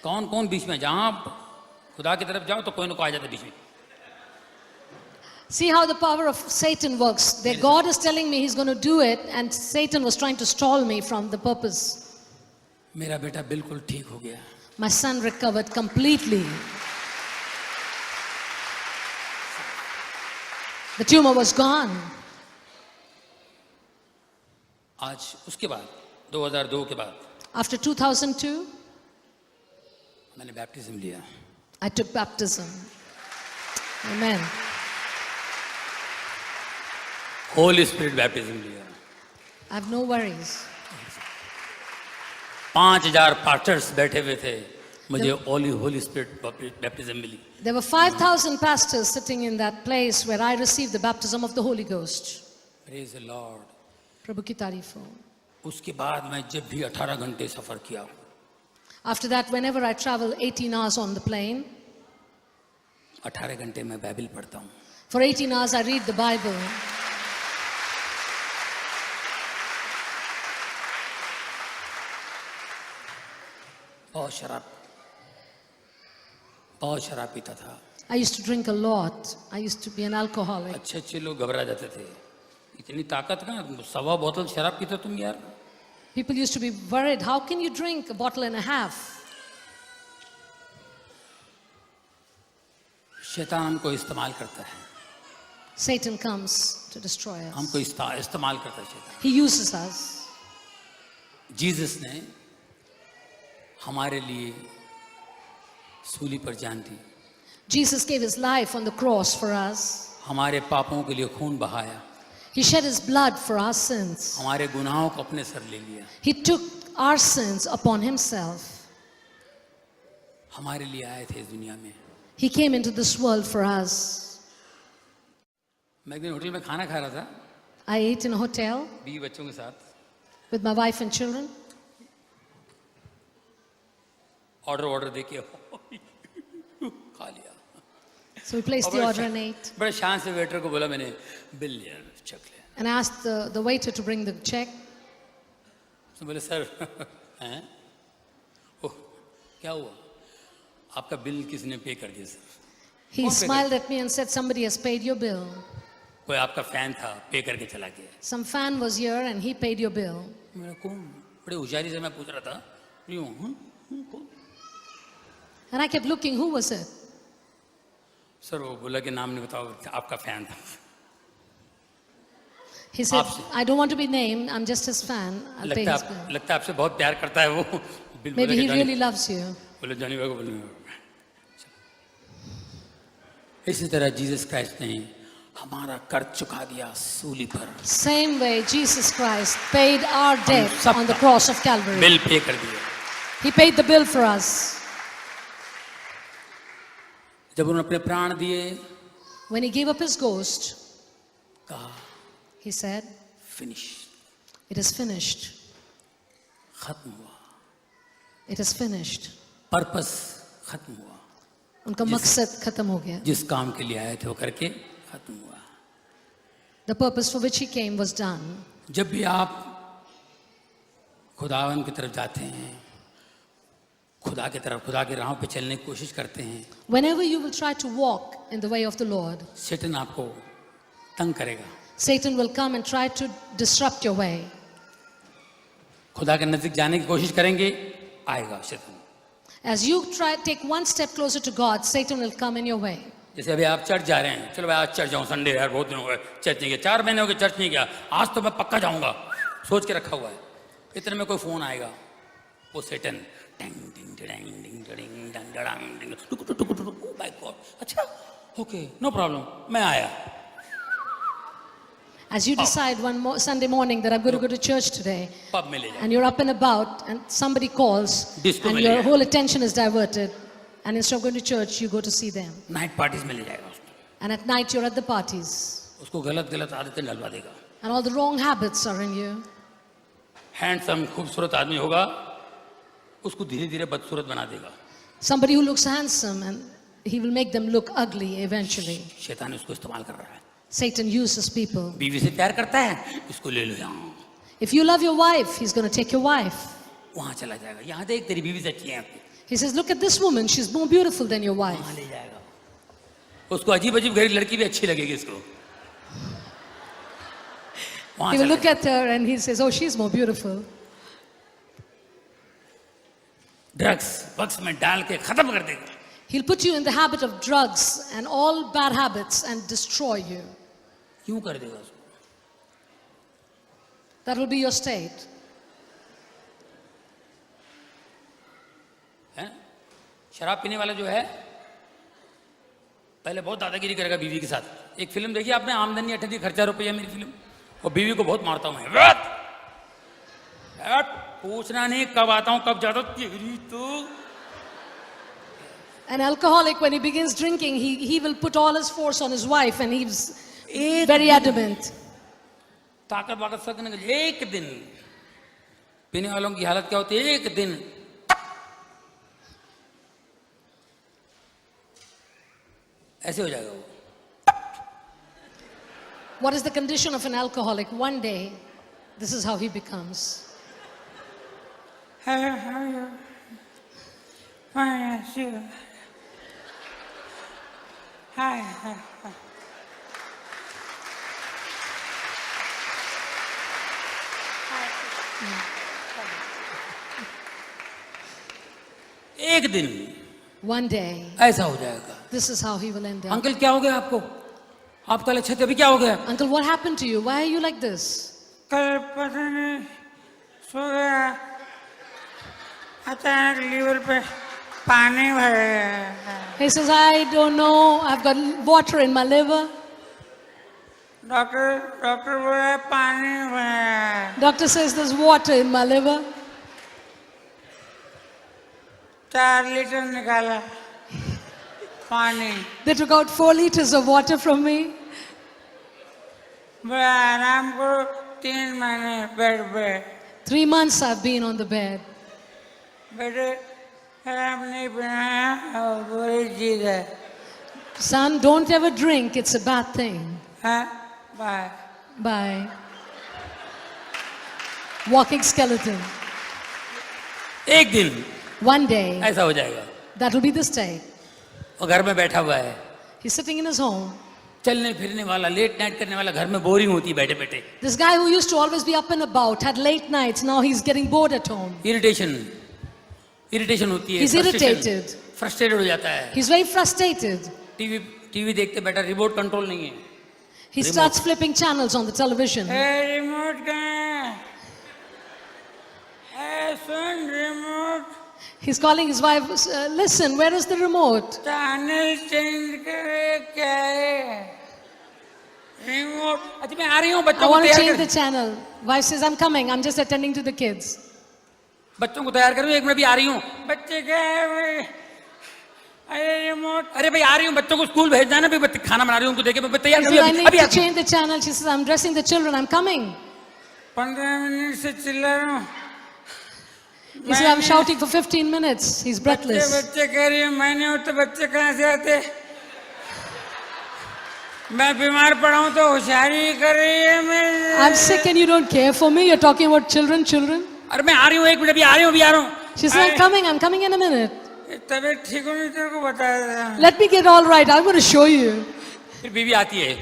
कौन कौन बीच में, जहाँ खुदा की तरफ जाओ तो कोई ना कोई आ जाता बीच में। See how the power of Satan works. That God is telling me he's going to do it and Satan was trying to stall me from the purpose. मेरा बेटा बिल्कुल ठीक हो गया। My son recovered completely. The tumor was gone. आज उसके बाद 2002 के बाद After 2002, मैंने बैप्टिज्म लिया। I took baptism. Amen. Holy spirit baptism लिया। I have no worries. 5000 pastors बैठे हुए थे, मुझे होली स्पिरिट बैप्टिज्म मिली। There were 5,000 pastors sitting in that place where I received the baptism of the Holy Ghost. Praise the Lord. Prabhu ki tareef ho. उसके बाद मैं जब भी 18 घंटे सफर किया, After that, whenever I travel 18 hours on the plane, 18 घंटे मैं Bible पढ़ता हूँ। for 18 hours I read the Bible. बहुत शराब पीता था। I used to drink a lot. I used to be an alcoholic. अच्छे अच्छे लोग घबरा जाते थे, इतनी ताकत कहाँ, 1.25 बोतल शराब पीते तुम यार। People used to be worried, how can you drink a bottle and a half? शैतान हमको इस्तेमाल करता है, Satan comes to destroy us. हमको इस्तेमाल करता है शैतान। He uses us. जीसस ने हमारे लिए सूली पर जान दी, Jesus gave his life on the cross for us. हमारे पापों के लिए खून बहाया, He shed his blood for our sins. हमारे गुनाहों को अपने सर ले लिया, He took our sins upon himself. हमारे लिए आए थे इस दुनिया में। He came into this world for us. मैं एक दिन होटल में खाना खा रहा था, I ate in a hotel 20 बच्चों के साथ, with my wife and children. Order दे के खा लिया। So we placed the order and ate. बड़े शान से वेटर को बोला मैंने, बिल यार चेक ले। And I asked the waiter to bring the check. तो बोले सर हैं, ओह क्या हुआ, आपका बिल किसने पे कर दिया सर? He कौन पे smiled at me and said, "Somebody has paid your bill." कोई आपका फैन था, पे करके चला गया। Some fan was here and he paid your bill. मेरा कौन, बड़े होशियारी से मैं पूछ रहा था, यूं कौन? And I kept looking, who was it? Sir वो बोला कि नाम नहीं बताओ, आपका फैन था। He said, आपसे। "I don't want to be named, I'm just his fan, I'll pay his bill." लगता है आपसे बहुत प्यार करता है वो। बिल Maybe बोला he कि really loves you. बोले जॉनी भाई को बोले। इसी तरह जीसस क्राइस्ट ने हमारा कर्ज चुका दिया सूली पर, Same way, Jesus Christ paid our debt सब on the का cross of Calvary. Bill pay कर दिया। He paid the bill for us. जब उन्होंने अपने प्राण दिए, When he gave up his ghost, कहा he said, finish, "It is finished. खत्म हुआ, It is finished." पर्पस खत्म हुआ, उनका मकसद खत्म हो गया. जिस काम के लिए आए थे वो करके खत्म हुआ। The purpose for which he came was done. जब भी आप खुदावन की तरफ जाते हैं, खुदा की तरफ, खुदा की राहों पे चलने की कोशिश करते हैं, Whenever you will try to walk in the way of the Lord, शैतान आपको तंग करेगा। Satan will come and try to disrupt your way. खुदा के नजदीक जाने की कोशिश करेंगे, आएगा शैतान। As you take one step closer to God, Satan will come in your way. जैसे अभी आप चर्च जा रहे हैं, चलो भाई आज चर्च जाऊँ, संडे यार बहुत दिन हो गए चर्च नहीं गया, 4 महीने हो गए चर्च नहीं गया, आज तो मैं पक्का जाऊँगा, सोच के रखा हुआ है। इतने में कोई फ़ोन आएगा, वो शैतान माय गॉड, अच्छा ओके नो प्रॉब्लम, मैं आया, As you decide one Sunday morning that I'm going to go to church today, pub में ले जाएगा, and you're up and about, and somebody calls, Disco and में your ले whole attention is diverted, and instead of going to church, you go to see them. Night parties में ले जाएगा उसको, And at night, you're at the parties, उसको गलत गलत आदतें डलवा देगा। and all the wrong habits are in you. Handsome खूबसूरत आदमी होगा, उसको धीरे धीरे बदसूरत बना देगा। Somebody who looks handsome, and he will make them look ugly eventually. शैतान उसको इस्तेमाल कर रहा है। Satan uses people. बीवी से प्यार करता है, इसको ले लो यहाँ, If you love your wife, he's going to take your wife. वहाँ चला जाएगा, यहाँ देख तेरी बीवी से अच्छी है, He says, look at this woman, she's more beautiful than your wife. वहाँ ले जाएगा। उसको अजीब अजीब घड़ी लड़की भी अच्छी लगेगी इसको, वहाँ He will चला look at her and he says, oh, she's more beautiful. Drugs box में डाल के खत्म कर देगा। He'll put you in the habit of drugs and all bad habits and destroy you. क्यों कर देगा उसको? That will be your state. हैं? शराब पीने वाला जो है पहले बहुत दादागिरी करेगा बीवी के साथ। एक फिल्म देखी आपने, आमदनी 28 खर्चा रुपया मेरी फिल्म, और बीवी को बहुत मारता हूं मैं, पूछना नहीं कब आता हूं कब जाता हूं तो। An alcoholic, when he begins drinking, he will put all his force on his wife and he's very adamant. ताकत वाकत सब करने के लिए, एक दिन पीने वालों की हालत क्या होती है, एक दिन ऐसे हो जाएगा वो। What is the condition of an alcoholic? One day, this is how he becomes. एक दिन One day, ऐसा हो जाएगा। this is how he will end up. Uncle क्या हो गया आपको? आप कल अच्छे थे, अभी क्या हो गया? Uncle, what happened to you? Why are you like this? कल पता नहीं सो गया, अचानक लीवर पे पानी भर गया। He says, I don't know, I've got water in my liver. Doctor बोला पानी भरा। Doctor says there's water in my liver. 4 litre निकाला पानी, They took out 4 liters of water from me. बड़ा आराम करो, 3 महीने बेड पे। 3 months I've been on the bed. बेटे शराब नहीं पीना और बुरी चीज है। Son, don't ever drink, it's a bad thing. हाँ बाय। Bye. Walking skeleton. एक दिन One day, ऐसा हो जाएगा। that will be this day. वो घर में बैठा हुआ है, He's sitting in his home. चलने फिरने वाला, लेट नाइट करने वाला, घर में बोरिंग होती है बैठे बैठे, This guy who used to always be up and about, had late nights, now he's getting bored at home. Irritation होती है, He's irritated. फ्रस्ट्रेटेड हो जाता है। He's very frustrated. टीवी देखते बैठा, रिमोट कंट्रोल नहीं है, He starts flipping channels on the television. Remote कहाँ है? सुन remote, He's calling his wife, listen, where is the remote? Channel change करे क्या है? रिमोट अच्छा मैं आ रही हूँ, I बच्चों को want to तैयार change the कर, channel. Wife says, I'm coming, I'm just attending to the kids. बच्चों को तैयार करूँ, 1 मिनट भी आ रही हूँ। बच्चे क्या है भाई? अरे रिमोट, अरे भाई आ रही हूँ, बच्चों को स्कूल भेजना है ना, भाई खाना बना रही हूँ, उनको देखे मैं तैयार He करूँ, says, I need अभी to आती हूँ। change the channel. She says, I'm dressing the children, I'm coming. 15 minute से चिल्ला रहा हूँ। He says, I'm shouting for 15 minutes. He's breathless. बच्चे कह रही है मैं नहीं हूँ तो बच्चे कहाँ से आते? मैं बीमार पड़ा हूँ तो होशियारी कर रही है मैं। I'm sick and you don't care for me. You're talking about children. अरे मैं आ रही हूँ, 1 मिनट, अभी आ रही हूँ, अभी आ रहा हूँ। She says, I'm coming in a minute. तबीयत ठीक होनी तेरे को बताया था। Let me get all right. I'm going to show you. फिर बीवी आती है,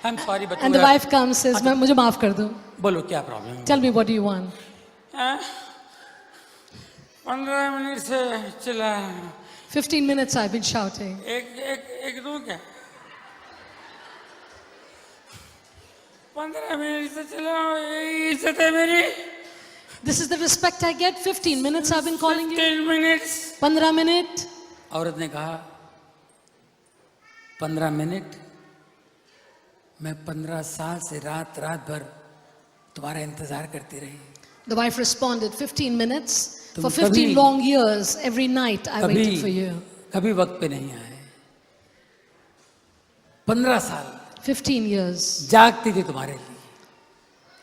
I'm sorry बच्चों, And the wife comes, says, मुझे माफ कर दो. बोलो क्या प्रॉब्लम है? Tell me, what do you want? 15 minute से चिल्ला रहा हूँ। 15 minutes I've been shouting. एक दूं क्या? 15 मिनट से चिल्ला रहा हूँ, ये इज्जत है मेरी। This is the respect I get. 15 minutes I've been calling you. 15 minutes। 15 minute. औरत ने कहा 15 मिनट मैं 15 साल से रात रात भर तुम्हारा इंतजार करती रही. The wife responded, 15 minutes. तुम For 15 कभी- long years, every night I कभी waited for you. कभी वक्त पे नहीं आए. 15 साल 15 years. जागती थी तुम्हारे लिए,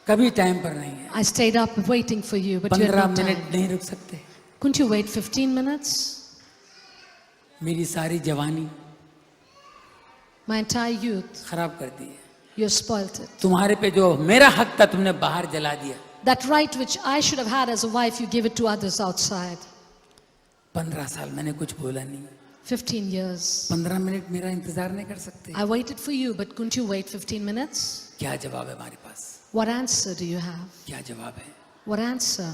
कभी टाइम पर नहीं है. I stayed up waiting for you, but you had 15 no minute time. नहीं रुक सकते. Couldn't you wait 15 minutes? मेरी सारी जवानी My entire youth, खराब कर दी है. you spoilt it. तुम्हारे पे जो मेरा हक था तुमने बाहर जला दिया. That right which I should have had as a wife, you give it to others outside. 15 साल मैंने कुछ बोला नहीं. 15 years. 15 मिनट मेरा इंतजार नहीं कर सकते. I waited for you, but couldn't you wait 15 minutes? क्या जवाब है हमारे पास? What answer do you have? क्या जवाब है? What answer?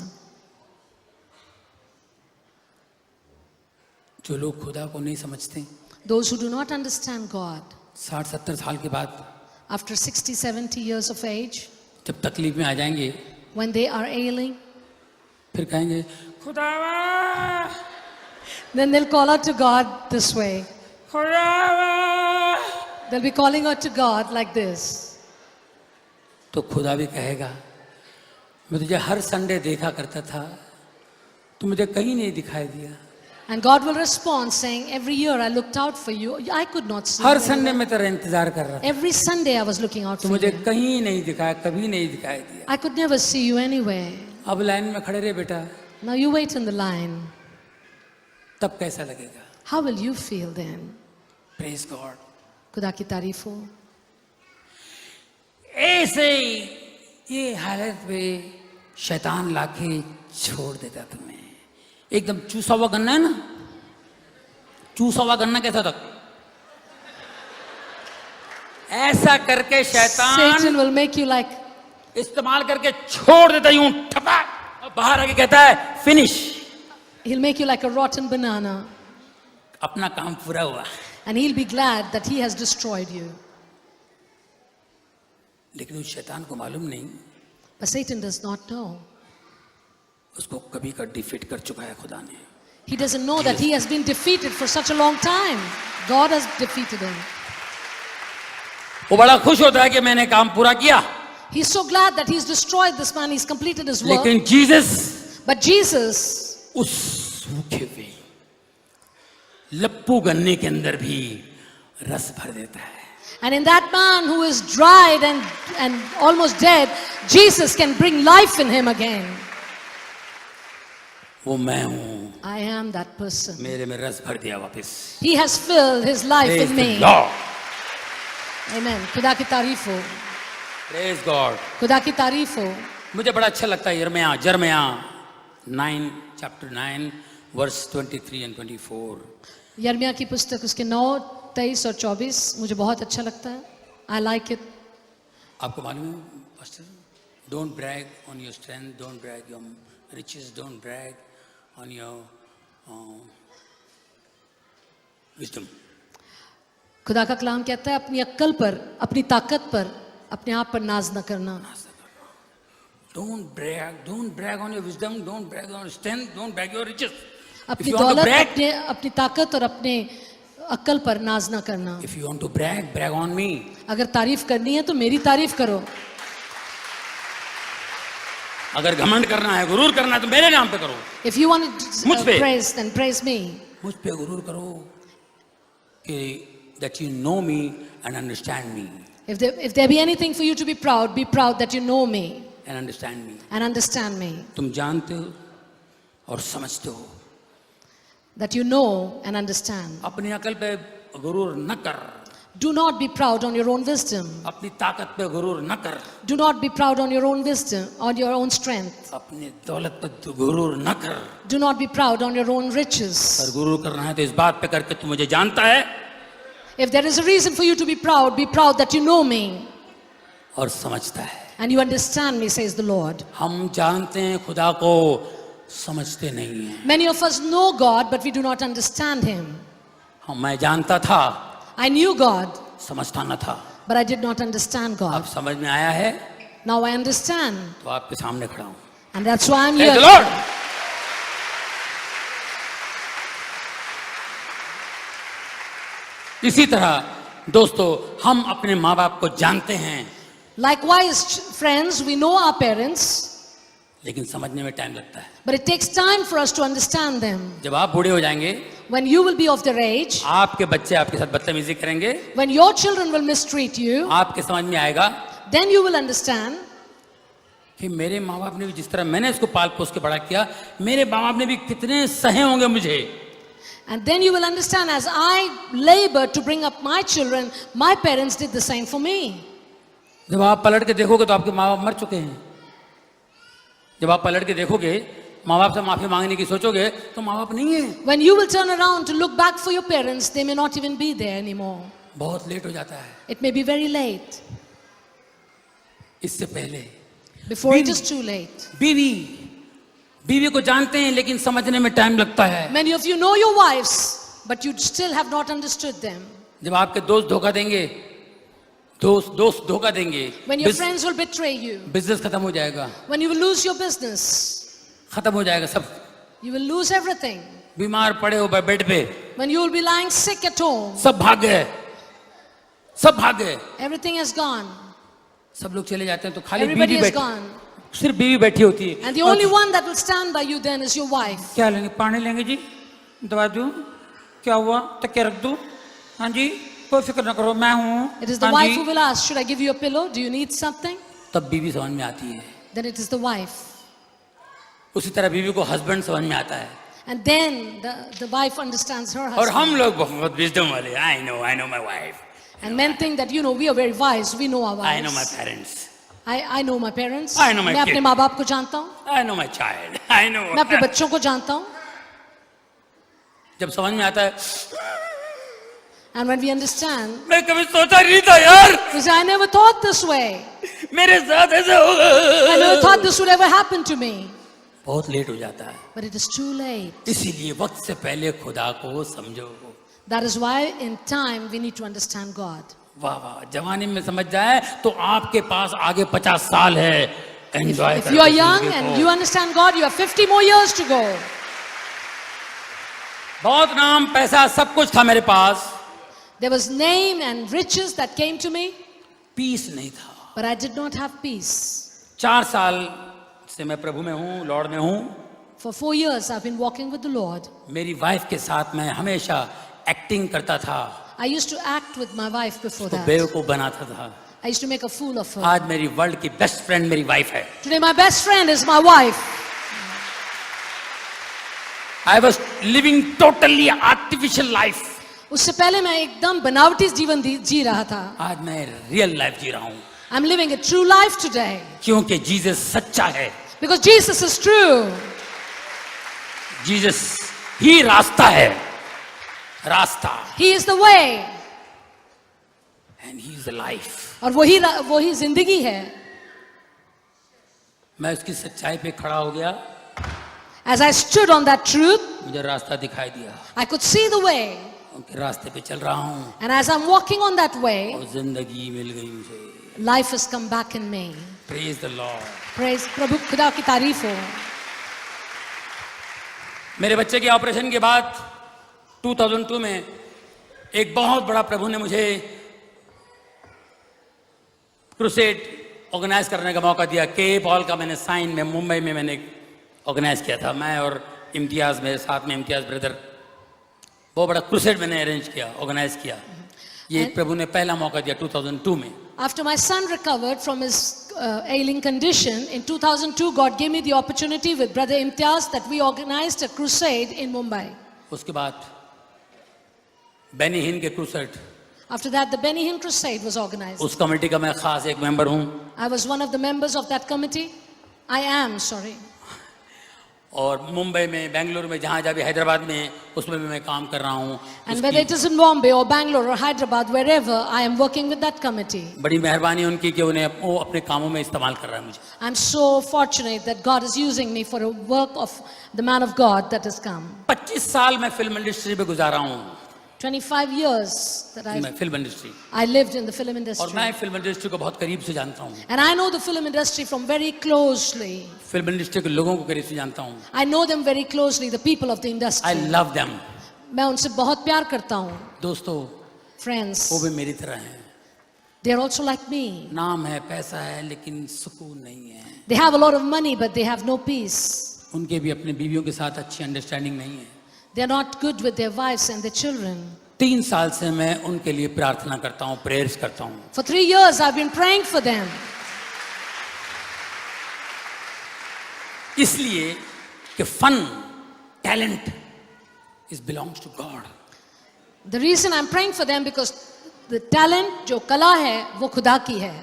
जो लोग खुदा को नहीं समझते, Those who do not understand God, 60-70 साल के बाद after 60-70 years of age, जब तकलीफ में आ जाएंगे, when they are ailing, फिर कहेंगे खुदावा, then they'll call out to God this way. खुदावा. They'll be calling out to God like this. तो खुदा भी कहेगा, मैं तुझे हर संडे देखा करता था, तू मुझे कहीं नहीं दिखाई दिया. And God will respond saying, every year I looked out for you. I could not see her you. Sunday में तेरा इंतजार कर रहा था, Every Sunday I was looking out तू for मुझे you. कहीं नहीं दिखाया, कभी नहीं दिखाई दिया. I could never see you anywhere. अब लाइन में खड़े रहे बेटा, Now you wait in the line. तब कैसा लगेगा? How will you feel then? Praise God. खुदा की तारीफ हो. ऐसे ये हालत में शैतान लाके छोड़ देता तुम्हें. एकदम चूसा हुआ गन्ना है ना, चूसा हुआ गन्ना कैसा था, ऐसा करके शैतान Satan will make you like, इस्तेमाल करके छोड़ देता यूं ठपाक, और बाहर आके कहता है finish. he'll make you like a rotten banana. अपना काम पूरा हुआ. And he'll be glad that he has destroyed you. लेकिन उस शैतान को मालूम नहीं, But Satan does not know. उसको कभी का डिफीट कर चुका है खुदा ने. He doesn't know that he has been defeated for such a long time. God has defeated him. वो बड़ा खुश होता है कि मैंने काम पूरा किया. He's so glad that he's destroyed this man, he's completed his work. लेकिन जीसस But Jesus, उस सूखे हुए लप्पू गन्ने के अंदर भी रस भर देता है. and in that man who is dried and almost dead, Jesus can bring life in him again. वो मैं हूं, I am that person. मेरे में रस भर दिया वापस. He has filled his life Praise in the me. Lord. Amen. खुदा की तारीफ हो. Praise God. खुदा की तारीफ हो. मुझे बड़ा अच्छा लगता है यिर्मयाह 9 chapter 9 verse 23 and 24. यर्मिया की पुस्तक उसके 9, 23 और 24 मुझे बहुत अच्छा लगता है. I like it. आपको मालूम है pastor, don't brag on your strength, don't brag your riches, don't brag on your wisdom. खुदा का कलाम कहता है अपनी अक्ल पर, अपनी ताकत पर, अपने आप पर नाज न करना. Don't brag on your wisdom, don't brag on your strength, don't brag your riches. If अपनी you want to दौलत, brag, अपनी ताकत और अपने अक्ल पर नाज न करना. if you want to brag on me. अगर तारीफ करनी है तो मेरी तारीफ करो. अगर घमंड करना है, गुरूर करना है तो मेरे नाम पे करो. If you want मुझ to पे. praise, then praise me. मुझ पे गुरूर करो कि that you know me and understand me If there be anything for you to be proud that you know me and understand me. and understand me. तुम जानते हो और समझते हो. That you know and understand. अपनी अकल पे गुरूर न कर, Do not be proud on your own wisdom. अपनी ताकत पे गुरूर न कर, Do not be proud on your own wisdom, on your own strength. अपनी दौलत पे तू गुरूर न कर. Do not be proud on your own पर riches. गुरूर करना है तो इस बात पे करके तू मुझे जानता है If there is a reason for you to be proud that you know me और समझता है. and you understand me, says the Lord. हम जानते हैं खुदा को, समझते नहीं हैं. Many of us know God, but we do not understand Him. मैं जानता था, I knew God, समझता न था. but I did not understand अब God. समझ में आया है Now I understand, तो आपके सामने खड़ा हूं. and that's why I'm Praise here. the Lord. इसी तरह दोस्तों, हम अपने माँ बाप को जानते हैं, Likewise, friends, we know our parents, लेकिन समझने में टाइम लगता है। but it takes time for us to understand them. जब आप बूढ़े हो जाएंगे, When you will be of their age, आपके बच्चे आपके साथ बदतमीजी करेंगे, when your children will mistreat you, आपके समझ में आएगा then you will understand कि मेरे माँ बाप ने भी जिस तरह मैंने इसको पाल पोस के बड़ा किया, मेरे माँ बाप ने भी कितने सहे होंगे मुझे। and then you will understand as I labored to bring up my children, my parents did the same for me. जब आप पलट के देखोगे तो आपके माँ बाप मर चुके हैं। जब आप पलट के देखोगे, माँ बाप से माफी मांगने की सोचोगे तो माँ बाप नहीं है। When you will turn around to look back for your parents, they may not even be there anymore. बहुत लेट हो जाता है। It may be very late, इससे पहले before it is too late. बीवी को जानते हैं लेकिन समझने में टाइम लगता है। Many of you know your wives, but you still have not understood them. जब आपके दोस्त धोखा देंगे, दोस्त धोखा देंगे, When your friends will betray you, business खत्म हो जाएगा, when you will lose your business, खत्म हो जाएगा सब। you will lose everything. बीमार पड़े हो बेड पे, When you will be lying sick at home, सब भाग गए, सब भाग गए, everything is gone. सब लोग चले जाते हैं तो खाली Everybody बीवी is बैठी, gone. सिर्फ बीवी बैठी होती है। And the only one that will stand by you then is your wife. क्या लेंगे? पानी लेंगे जी? दवा दूं? क्या हुआ? तकिया रख दूं? हाँ जी, कोई फिक्र ना करो, मैं हूँ। It is the हाँ wife ji. who will ask, should I give you a pillow? Do you need something? तब बीवी समझ में आती है। Then it is the wife. उसी तरह बीवी को हस्बैंड समझ में आता है। And then the wife understands her और husband. हम लोग बहुत विजडम वाले, I know my wife, And men think that, we are very wise. We know our I know my wives. parents, I know my parents. I know my मैं अपने kid. माँ बाप को जानता हूँ. I know my child, I know। मैं अपने बच्चों को जानता हूँ. जब समझ में आता है, And when we understand, मैं कभी सोचा नहीं था यार, we say, I never thought this way. मेरे साथ ऐसा I होगा। never thought this would ever happen to me. बहुत लेट हो जाता है। But it is too late. इसीलिए वक्त से पहले खुदा को समझो। That is why in time we need to understand God. वाह वाह, जवानी में समझ जाए तो आपके पास आगे 50 साल है। Enjoy If you are young and you understand God, you have 50 more years to go. बहुत नाम पैसा सब कुछ था मेरे पास, There was name and riches that came to me, peace नहीं था। but I did not have peace. 4 साल से मैं प्रभु में हूँ, लॉर्ड में हूँ। For 4 years I've been walking with the Lord. मेरी वाइफ के साथ मैं हमेशा एक्टिंग करता था, I used to act with my wife before तो that. बेवकूफ बनाता था। I used to make a fool of her. आज मेरी वर्ल्ड की बेस्ट फ्रेंड मेरी वाइफ है। Today my best friend is my wife. I was living totally artificial life। उससे पहले मैं एकदम बनावटी जीवन जी रहा था. आज मैं रियल लाइफ जी रहा हूँ, I'm living a true life today क्योंकि जीसस सच्चा है। because Jesus is true. Jesus ही रास्ता है, रास्ता, He is the way. and he is the life। और वही जिंदगी है. मैं उसकी सच्चाई पे खड़ा हो गया, As I stood on that truth, मुझे रास्ता दिखाई दिया, I could see the way. उनके रास्ते पे चल रहा हूँ And as I'm walking on that way, और जिंदगी मिल गई मुझे। life has come back in me. Praise the Lord। Praise प्रभु खुदा की तारीफ हो. मेरे बच्चे के ऑपरेशन के बाद 2002 में एक बहुत बड़ा प्रभु ने मुझे क्रूसेड ऑर्गेनाइज करने का मौका दिया। के पॉल का मैंने साइन में मुंबई में मैंने ऑर्गेनाइज किया था, मैं और इम्तियाज़, मेरे साथ में इम्तियाज़ ब्रदर। बहुत बड़ा क्रूसेड मैंने अरेंज किया, ऑर्गेनाइज किया। ये प्रभु ने पहला मौका दिया 2002 में। After my son recovered from his ailing condition, in 2002, God gave me the opportunity with Brother Imtiaz that we organized a crusade in Mumbai. उसके बाद बेनी हिन के crusade, After that, the Benny Hinn crusade was organized. उस committee का मैं खास एक member हूँ। I was one of the members of that committee. I am, sorry. और मुंबई में, बेंगलुरु में, जहाँ जहाँ भी, हैदराबाद में, उसमें भी मैं काम कर रहा हूँ। And whether it is in Bombay or Bangalore or Hyderabad, wherever, I am working with that committee. बड़ी मेहरबानी उनकी कि उन्हें वो अपने कामों में इस्तेमाल कर रहा है मुझे। I'm so fortunate that God is using me for a work of the man of God that has come. 25 साल मैं फिल्म इंडस्ट्री में गुजारा हूँ। 25 years that मैं film industry, I lived in the film और industry. मैं film industry को बहुत करीब से जानता हूँ। And I know the film industry from very closely. Film industry के लोगों को करीब से जानता हूँ। I know them very closely, the people of the I industry. love them। मैं उनसे बहुत प्यार करता हूँ. दोस्तों, friends. वो भी मेरी तरह हैं। They are also like me. नाम है, पैसा है, लेकिन सुकून नहीं है। They have a lot of money, but they have no peace. उनके भी अपने बीवियों के साथ अच्छी अंडरस्टैंडिंग नहीं है। They are not good with their wives and their children. 3 साल से मैं उनके लिए प्रार्थना करता हूँ, प्रेयर्स करता हूँ। For 3 years, I've been praying for them. इसलिए कि fun, talent is belongs to God. The reason I'm praying for them because the talent, जो कला है, वो खुदा की है.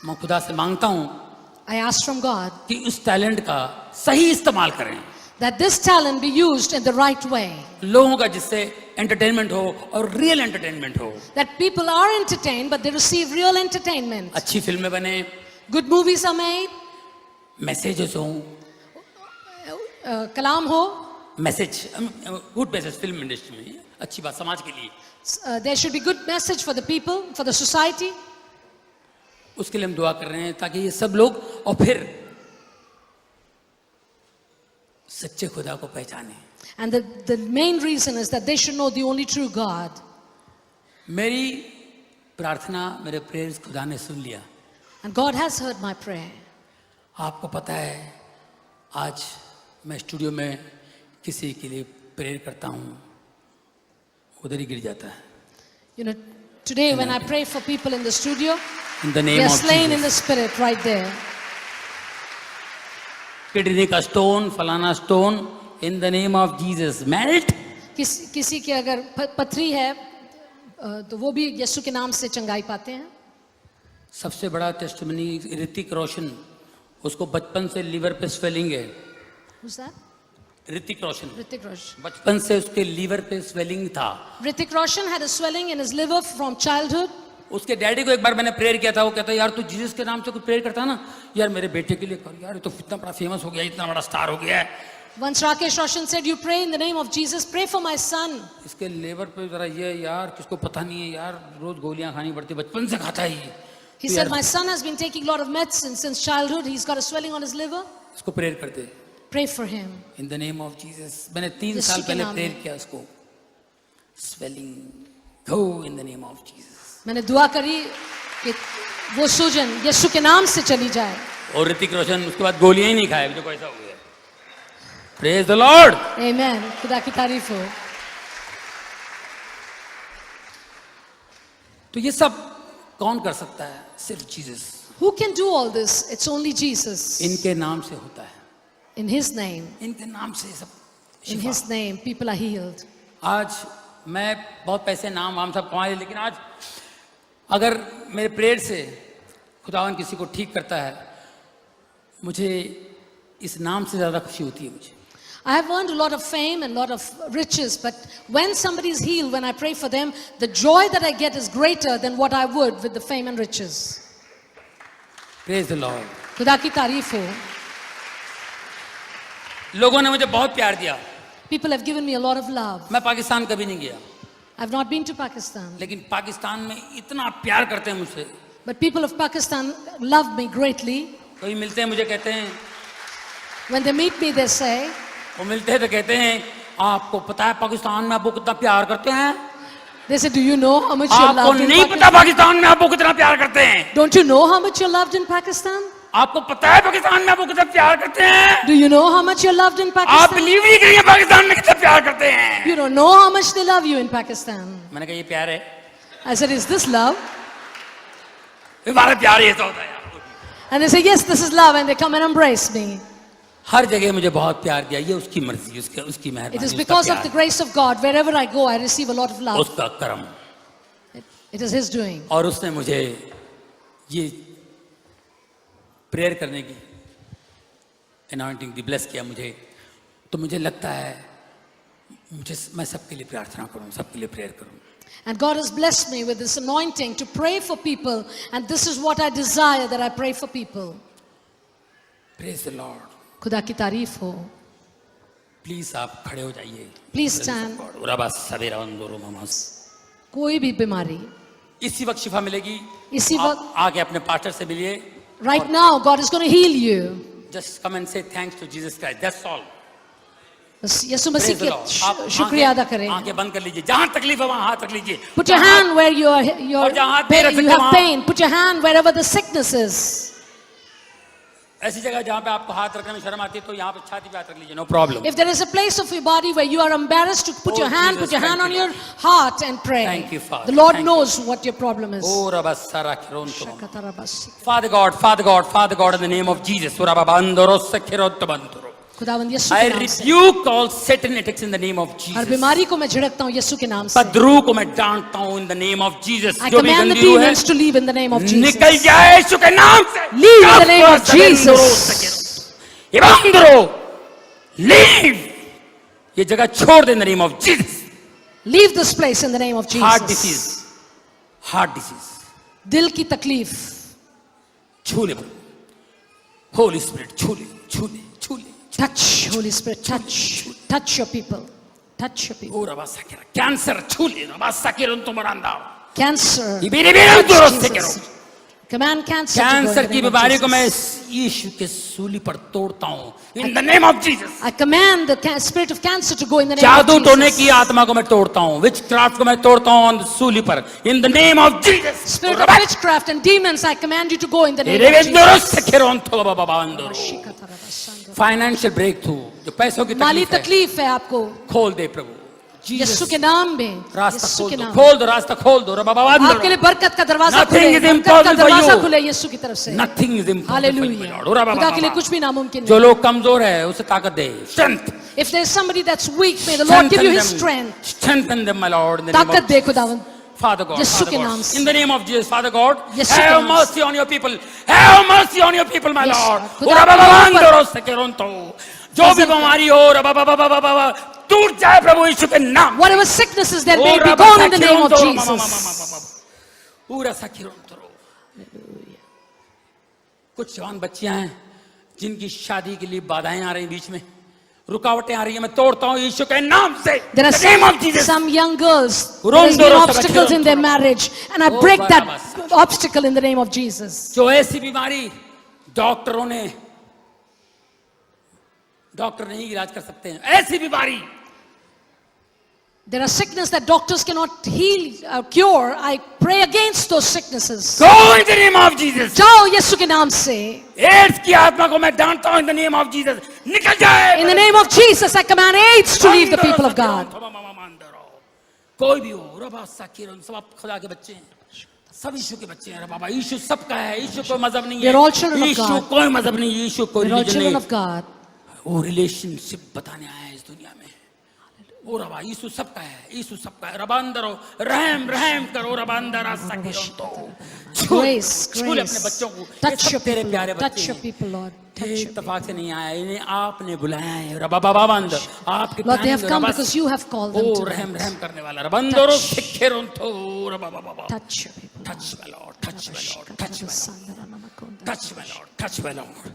मैं खुदा से मांगता हूँ I ask from God कि उस टैलेंट का सही इस्तेमाल करें, that this talent be used in the right way. लोगों का जिससे एंटरटेनमेंट हो और रियल एंटरटेनमेंट हो। That people are entertained, but they receive real entertainment. अच्छी फिल्में बने, Good movies are made, messages हों, kalam ho. Message, good message film industry में अच्छी बात समाज के लिए, There should be good message for the people, for the society. उसके लिए हम दुआ कर रहे हैं ताकि ये सब लोग और फिर सच्चे खुदा को पहचाने। And the main reason is that they should know the only true God. मेरी प्रार्थना, मेरे प्रेयर्स खुदा ने सुन लिया। And God has heard my prayer. आपको पता है, आज मैं स्टूडियो में किसी के लिए प्रेयर करता हूँ, उधर ही गिर जाता है। You know, today when I pray for people in the studio, In the they name are of slain in the Jesus। spirit right there. Kidney का स्टोन, फलाना stone, in the name of Jesus melt. किसी के अगर पथरी है तो वो भी यीशु के नाम से चंगाई पाते हैं। सबसे बड़ा टेस्टिमनी ऋतिक रोशन, उसको बचपन से लीवर पे स्वेलिंग है। Who's that? Hrithik Roshan, Hrithik Roshan. बचपन से उसके लीवर पे स्वेलिंग था। Hrithik Roshan had a swelling in his liver from childhood. उसके डैडी को एक बार मैंने प्रेयर किया था, वो कहता यार तू जीसस के नाम से कुछ प्रेयर करता है ना, यार मेरे बेटे के लिए कर, यार ये तो इतना बड़ा फेमस हो गया, इतना बड़ा स्टार हो गया है। Once Rakesh Roshan said, "You pray in the name of Jesus. Pray for my son." इसके लीवर पे जरा ये यार किसको पता नहीं है यार, रोज गोलियां खानी पड़ती, बचपन से खाता है ये। He said, "My son has been taking a lot of medicine since childhood. He's got a swelling on his liver. इसको प्रेयर करते Pray for him." In the name of Jesus. मैंने 3 यीशु साल के पहले नाम प्रेयर में। किया उसको, swelling go in the name of Jesus. मैंने दुआ करी कि वो सूजन यीशु के नाम से चली जाए। और ऋतिक रोशन उसके बाद गोलियां ही नहीं खाए, जो ऐसा हो गया। Praise the Lord. Amen. खुदा की तारीफ हो। तो ये सब कौन कर सकता है? सिर्फ Jesus. Who can do all this? It's only Jesus. इनके नाम से होता है, In His name. इनके नाम से सब In Shifa. His name, people are healed. आज मैं बहुत पैसे नाम वाम सब कमा लिए, लेकिन आज अगर मेरे प्रेयर से खुदावन किसी को ठीक करता है, मुझे इस नाम से ज़्यादा खुशी होती है मुझे। I have earned a lot of fame and a lot of riches, but when somebody is healed, when I pray for them, the joy that I get is greater than what I would with the fame and riches. Praise the Lord. खुदा की तारीफ हो। लोगों ने मुझे बहुत प्यार दिया। People have given me a lot of love. मैं पाकिस्तान कभी नहीं गया, I've not been to Pakistan, लेकिन पाकिस्तान में इतना प्यार करते हैं मुझसे। but people of Pakistan love me greatly. कभी मिलते हैं मुझे कहते हैं, When they meet me, they say, वो मिलते हैं तो कहते हैं आपको पता है पाकिस्तान में आपको कितना प्यार करते हैं? they say, "Do you know how much you're आपको loved in नहीं पता Pakistan? पाकिस्तान में आपको कितना प्यार करते हैं? Don't you know how much you're loved in Pakistan? आपको पता है पाकिस्तान में आपको कितना प्यार करते हैं? Do you know how much you're loved in आप Pakistan? बिलीव नहीं करेंगे पाकिस्तान में कितना प्यार करते हैं। You don't know how much they love you in Pakistan." मैंने कहा ये प्यार है, I said, "Is this love?" हमारा प्यार ये तो होता है यार। And they say, "Yes, this is love," and they come and embrace me. हर जगह मुझे बहुत प्यार दिया, ये उसकी मर्जी, उसकी It मेहरबानी, is उसका because of प्यार, the grace of God. Wherever I go, I receive a lot of love. उसका करम। It is His doing. और उसने मुझे ये प्रेयर करने की अनॉइंटिंग दी ब्लेस किया मुझे, तो मुझे लगता है मैं सबके लिए प्रार्थना करूं, सबके लिए प्रेयर करूं। And God has blessed me with this anointing to pray for people, and this is what I desire, that I pray for people. Praise the Lord. खुदा की तारीफ हो। प्लीज आप खड़े हो जाइए। Please stand. कोई भी बीमारी, इसी वक्त शिफा मिलेगी। इसी आप वक्त- आके अपने पास्टर से मिलिए। right now, God is going to heal you. Just come and say thanks to Jesus Christ, that's all. बस यीशु मसीह Praise the के Lord. आप शुक्रिया अदा आंखें- करें. आंखें बंद कर लीजिए, जहां तकलीफ है वहां हाथ रख लीजिए. Put your hand where you और जहां हाथ नहीं रख you सकते have वहां- pain. Put your hand wherever the sickness is. ऐसी जगह जहां पे आपको हाथ रखने में शर्म आती है तो यहाँ पे छाती पे हाथ रख लीजिए, no problem. If there is a place of your body where you are embarrassed to put Oh, your hand, Jesus, put your hand thank on you, your heart and pray. Thank you, Father. The Lord Thank you. knows what your problem is. Oh, Rabba Sara Kironto. Father God, Father God, Father God, in the name of Jesus. Rabba Bandoro Sakironto Bandoro. खुदावंद यीशु I के नाम से rebuke all Satan attacks in the name of her Jesus. बीमारी को मैं झिड़कता हूँ यीशु के नाम से. पद्रू को मैं डांटता हूँ in the name of Jesus. I जो भी command the गंदी रूह है demons to leave in the name of Jesus. निकल जाए यीशु के नाम से. Leave in the name of Jesus. Ibandro, leave. ये जगह छोड़ दे in the name of Jesus. Leave this place in the name of Heart Jesus. disease, heart disease. दिल की तकलीफ. छू ले Holy Spirit, छू ले, छू ले, छू ले. Touch, Holy Spirit, touch your people. Touch your people. Oh, Rabba Sakira. Cancer, छू ले. Rabba Sakira तुमरांदा. Cancer. Ibiri biri Touch duro Jesus. sekero. Command cancer to go in cancer the की name of बीमारी को मैं Jesus. यीशु के सूली पर तोड़ता हूँ in the name of Jesus. I command the spirit of cancer to go in the name जादू of टोने की Jesus. आत्मा को मैं तोड़ता हूँ, विच क्राफ्ट को मैं तोड़ता हूँ सूली पर in the name of Jesus. Spirit of witchcraft and demons, I command you to go in the name of Jesus. Financial breakthrough, जो पैसों की माली तकलीफ है तकलीफ है आपको, खोल दे प्रभु. यीशु के नाम में, रास्ता यीशु के खोल दो, नाम में. खोल दो, रास्ता खोल दो. आपके लिए बरकत का दरवाजा Nothing खुले, is बरकत का impossible for दरवाजा you. खुले यीशु की तरफ से. Nothing is impossible. हालेलुया. खुदा के लिए कुछ भी नामुमकिन जो नहीं. लोग कमजोर है उसे ताकत दे. Strength. If there is somebody that's weak, may the Lord give you His strength. Strengthen them, my Lord. In the name ताकत of दे खुदावंद. Father God, यीशु Father के God. नाम से. In the name of Jesus, Father God, यीशु के have नाम mercy on your people. Have mercy on your people, my Yes, Lord. Lord. खुदा के जो भी बीमारी हो टूट जाए प्रभु यीशु के नाम. Whatever sicknesses there may be gone in the name of Jesus. पूरा कुछ जवान बच्चियां हैं जिनकी शादी के लिए बाधाएं आ रही बीच में, रुकावटें आ रही हैं, मैं तोड़ता हूं यीशु के नाम से. There are The name of Jesus. some young girls, there has been obstacles in their marriage, and I break that obstacle in the name of Jesus. जो ऐसी बीमारी डॉक्टर नहीं इलाज कर सकते हैं, ऐसी बीमारी, There are sicknesses that doctors cannot heal or cure. I pray against those sicknesses. go in the name of Jesus. जाओ यीशु के नाम से. एड्स की आत्मा को मैं डांटता हूं in the name of Jesus. निकल जाए. In the name of Jesus, I command AIDS to leave the people of God. कोई भी हो, रबा साकिरन, सब आप खुदा के बच्चे हैं, सब यीशु के बच्चे हैं. रे बाबा, यीशु सबका है, यीशु कोई मजहब नहीं है. They're all children of Yeshu God. कोई मजहब नहीं, यीशु कोई We're all रिलीजन children नहीं. of God. वो रिलेशनशिप बताने आया है इस दुनिया में. ओ रबा, यीशु सबका है, यीशु सबका है. रबा अंदर हो, रहम करो. रबा अंदर आ साकिरन तो Grace, छू ले अपने grace. बच्चों को. Touch ये your सब तेरे people, प्यारे Lord. Touch बच्चे your हैं. people, Lord. Touch ये your इत्तेफाक से नहीं आया, इन्हें आपने बुलाया है. रबा बाबा अंदर आपके Lord, they have planning, come rava because you have called them O to रहम करने वाला. रबा अंदर हो, सिखेरों तो रबा बाबा. touch your people. Touch my Lord, touch my Lord, touch my Lord, touch my Lord, touch my Lord.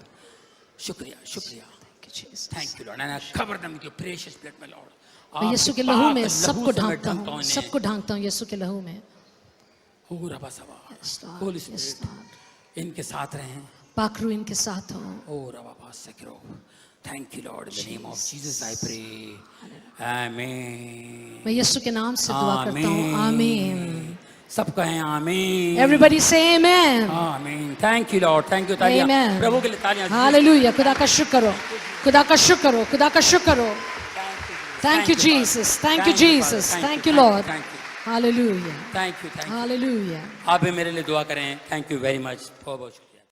शुक्रिया, शुक्रिया. Thank you, Jesus. Thank you, Lord. And I cover them with your precious blood, my Lord. मैं यीशु के लहू में सबको ढांकता हूँ, सबको ढांकता हूँ यीशु के लहू में. Yes, Lord. Holi Yes, spirit Lord. इनके साथ रहें. पाखरू इनके साथ हो. ओ रबा पास सकिरो. Thank you, Lord. In the name of Jesus, I pray. Amen. मैं यीशु के नाम से दुआ करता हूँ. आमीन. सब कहें आमीन. Everybody say amen. आमीन. Thank you, Lord. Thank you. तालियां. Amen. प्रभु के लिए तालियां. Hallelujah. खुदा का शुक्र हो. खुदा का शुक्र हो. खुदा का शुक्र हो. Thank you, Jesus. Thank you, Jesus. Thank you, Lord. Hallelujah. Thank you. Thank you. Hallelujah. आप भी मेरे लिए दुआ करें. Thank you very much. बहुत बहुत